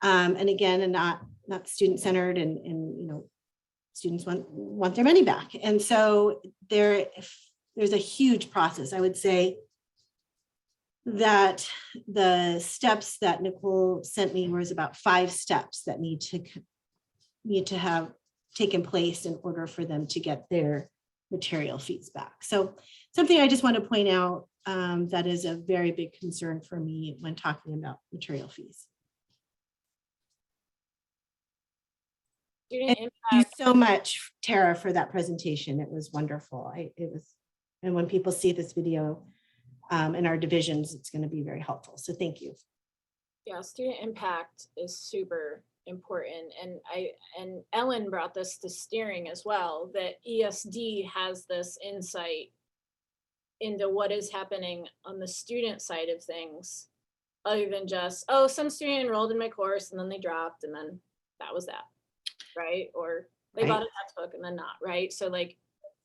And again, and not student-centered, and you know, students want their money back. And so there's a huge process. I would say that the steps that Nicole sent me was about 5 steps that need to have taken place in order for them to get their material fees back. So something I just want to point out that is a very big concern for me when talking about material fees. Thank you so much, Tara, for that presentation. It was wonderful. And when people see this video in our divisions, it's going to be very helpful. So thank you. Yeah, student impact is super important. And Ellen brought this to steering as well, that ESD has this insight into what is happening on the student side of things, other than just, oh, some student enrolled in my course and then they dropped and then that was that, right? Or they bought a textbook and then not, right? So like,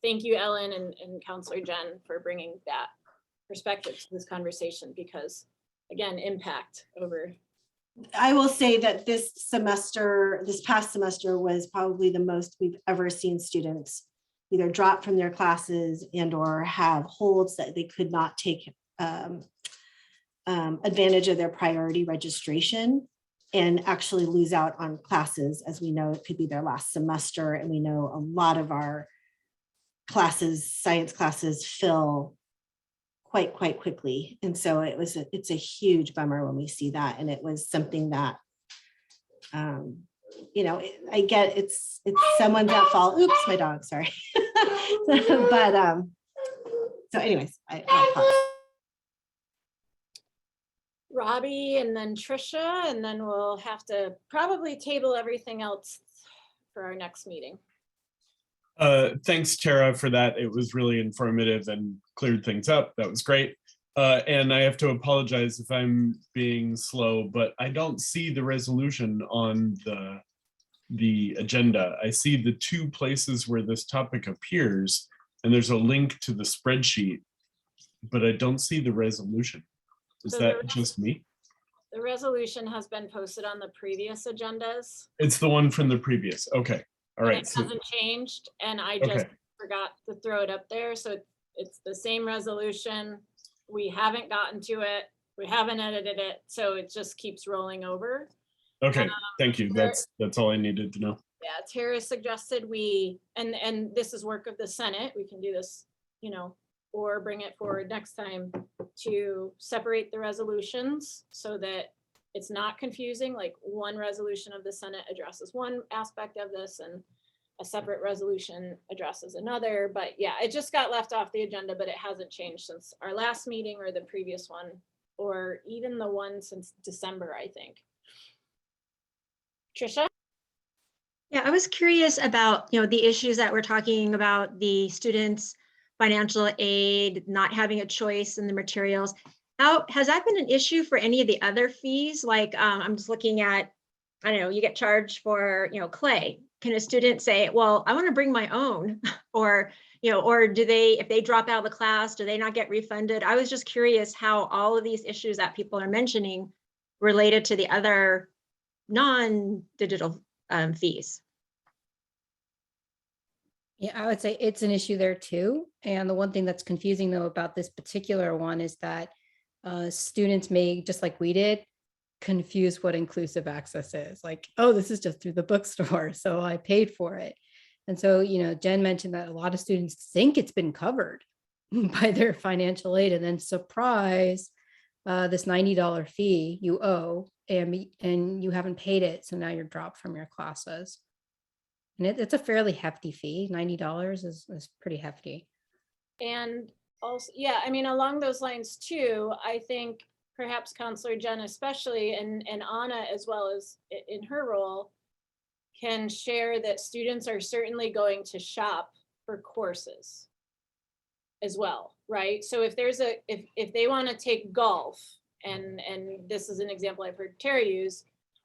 thank you, Ellen and Counselor Jen, for bringing that perspective to this conversation, because again, impact over. I will say that this past semester was probably the most we've ever seen students either drop from their classes and or have holds that they could not take advantage of their priority registration and actually lose out on classes. As we know, it could be their last semester, and we know a lot of our classes, science classes, fill quite quickly. And so it's a huge bummer when we see that. And it was something that, you know, I get it's someone's at fault. Oops, my dog, sorry. But so anyways, I apologize. Robbie and then Trisha, and then we'll have to probably table everything else for our next meeting. Thanks, Tara, for that. It was really informative and cleared things up. That was great. And I have to apologize if I'm being slow, but I don't see the resolution on the agenda. I see the 2 places where this topic appears, and there's a link to the spreadsheet, but I don't see the resolution. Is So that just me? The resolution has been posted on the previous agendas. It's the one from the previous. Okay. All right. It hasn't changed, and I just forgot to throw it up there. So it's the same resolution. We haven't gotten to it. We haven't edited it. So it just keeps rolling over. Okay, thank you. That's all I needed to know. Yeah, Tara suggested and this is work of the Senate. We can do this, you know, or bring it forward next time to separate the resolutions so that it's not confusing. Like one resolution of the Senate addresses one aspect of this and a separate resolution addresses another. But yeah, it just got left off the agenda, but it hasn't changed since our last meeting or the previous one, or even the one since December, I think. Trisha? Yeah, I was curious about, you know, the issues that we're talking about, the students' financial aid, not having a choice in the materials. How has that been an issue for any of the other fees? Like I'm just looking at, I don't know, you get charged for, you know, clay. Can a student say, well, I want to bring my own, or, you know, or do they, if they drop out of the class, do they not get refunded? I was just curious how all of these issues that people are mentioning related to the other non-digital fees. Yeah, I would say it's an issue there too. And the one thing that's confusing though about this particular one is that students may, just like we did, confuse what inclusive access is. Like, oh, this is just through the bookstore, so I paid for it. And so, you know, Jen mentioned that a lot of students think it's been covered by their financial aid, and then surprise, this $90 fee you owe, and you haven't paid it, so now you're dropped from your classes. And it's a fairly hefty fee. $90 is pretty hefty. And also, yeah, I mean, along those lines too, I think perhaps Counselor Jen especially, and Anna as well as in her role, can share that students are certainly going to shop for courses as well, right? So if there's if they want to take golf, and this is an example I've heard Terry use,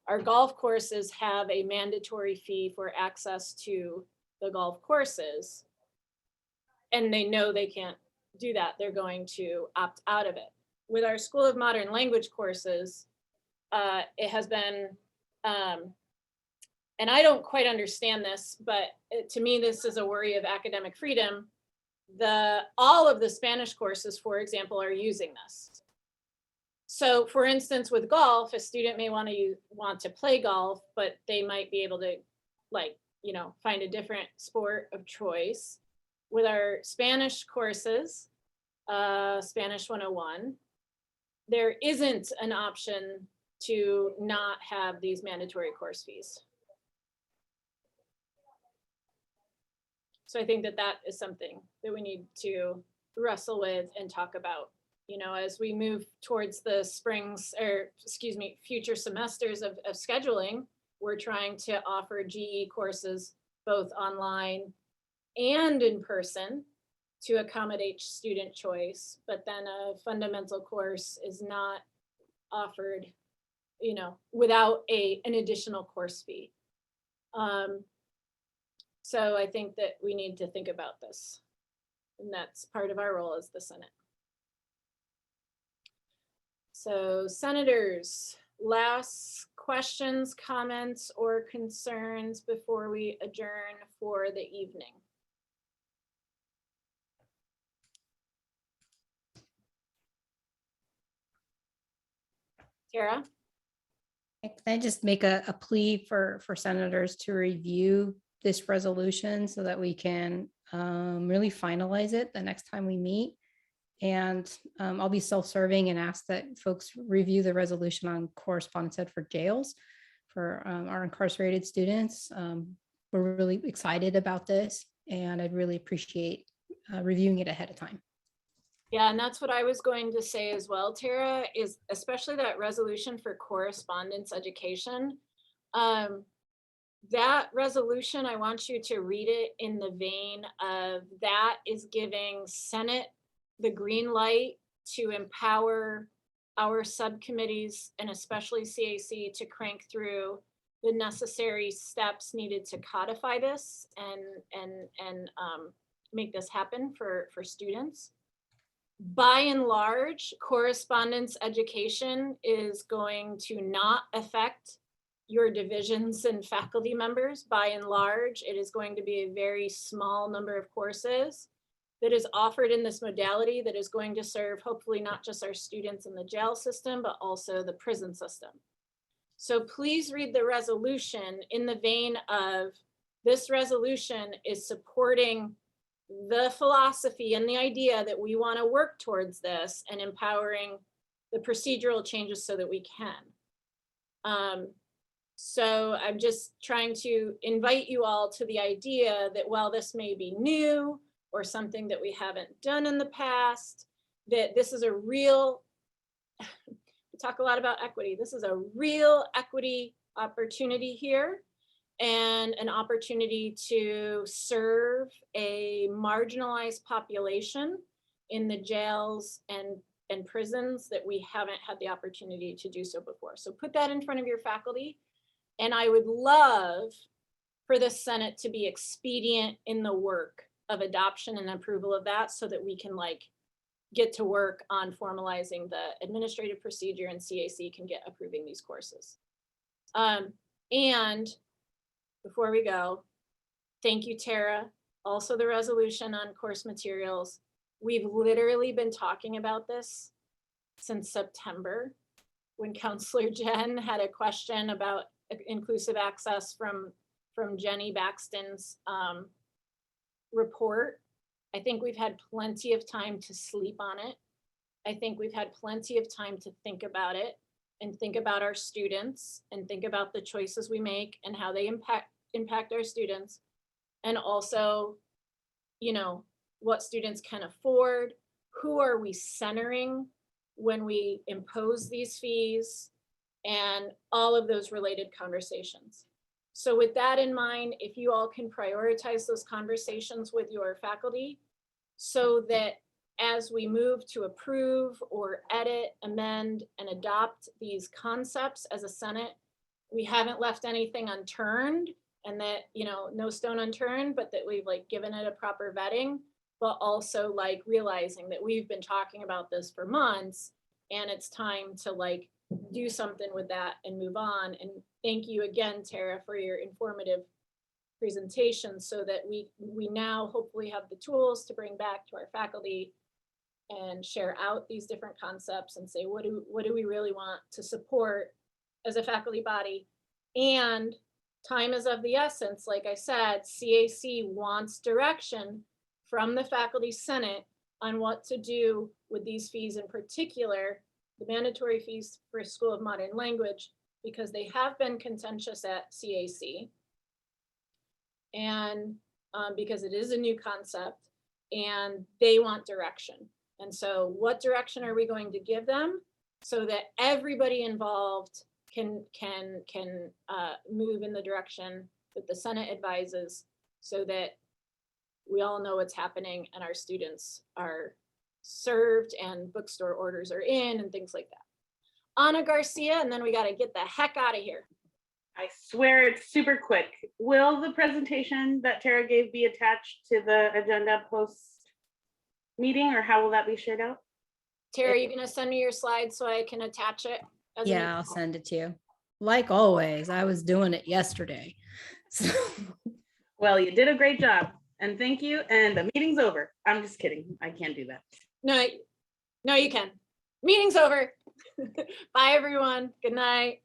our golf courses have a mandatory fee for access to the golf courses, and they know they can't do that. They're going to opt out of it. With our School of Modern Language courses, it has been, and I don't quite understand this, but to me, this is a worry of academic freedom. All of the Spanish courses, for example, are using this. So for instance, with golf, a student may want to play golf, but they might be able to, like, you know, find a different sport of choice. With our Spanish courses, Spanish 101, there isn't an option to not have these mandatory course fees. So I think that that is something that we need to wrestle with and talk about, you know, as we move towards the future semesters of scheduling. We're trying to offer GE courses both online and in person to accommodate student choice, but then a fundamental course is not offered, you know, without an additional course fee. So I think that we need to think about this, and that's part of our role as the Senate. So senators, last questions, comments, or concerns before we adjourn for the evening? Tara? Can I just make a plea for senators to review this resolution so that we can really finalize it the next time we meet? And I'll be self-serving and ask that folks review the resolution on correspondence ed for jails for our incarcerated students. We're really excited about this, and I'd really appreciate reviewing it ahead of time. Yeah, and that's what I was going to say as well, Tara, is especially that resolution for correspondence education. That resolution, I want you to read it in the vein of that is giving Senate the green light to empower our subcommittees and especially CAC to crank through the necessary steps needed to codify this and make this happen for students. By and large, correspondence education is going to not affect your divisions and faculty members. By and large, it is going to be a very small number of courses that is offered in this modality that is going to serve hopefully not just our students in the jail system, but also the prison system. So please read the resolution in the vein of this resolution is supporting the philosophy and the idea that we want to work towards this and empowering the procedural changes so that we can. So I'm just trying to invite you all to the idea that while this may be new or something that we haven't done in the past, that this is a real, we talk a lot about equity. This is a real equity opportunity here, and an opportunity to serve a marginalized population in the jails and prisons that we haven't had the opportunity to do so before. So put that in front of your faculty. And I would love for the Senate to be expedient in the work of adoption and approval of that so that we can get to work on formalizing the administrative procedure and CAC can get approving these courses. And before we go, thank you, Tara. also the resolution on course materials. We've literally been talking about this since September, when Counselor Jen had a question about inclusive access from Jenny Baxton's report. I think we've had plenty of time to sleep on it. I think we've had plenty of time to think about it and think about our students and think about the choices we make and how they impact our students. And also, you know, what students can afford, who are we centering when we impose these fees, and all of those related conversations. So with that in mind, if you all can prioritize those conversations with your faculty so that as we move to approve or edit, amend, and adopt these concepts as a Senate, we haven't left anything unturned, and that, you know, no stone unturned, but that we've like given it a proper vetting, but also like realizing that we've been talking about this for months and it's time to like do something with that and move on. And thank you again, Tara, for your informative presentation, so that we now hopefully have the tools to bring back to our faculty and share out these different concepts and say, what do we really want to support as a faculty body? And time is of the essence. Like I said, CAC wants direction from the Faculty Senate on what to do with these fees, in particular, the mandatory fees for School of Modern Language, because they have been contentious at CAC. And because it is a new concept and they want direction. And so what direction are we going to give them so that everybody involved can move in the direction that the Senate advises, so that we all know what's happening and our students are served and bookstore orders are in and things like that. Ana Garcia, and then we got to get the heck out of here. I swear it's super quick. Will the presentation that Tara gave be attached to the agenda post meeting, or how will that be shared out? Tara, you gonna send me your slides so I can attach it? Yeah, I'll send it to you. Like always, I was doing it yesterday. So. Well, you did a great job, and thank you. And the meeting's over. I'm just kidding. I can't do that. No, you can. Meeting's over. Bye, everyone. Good night.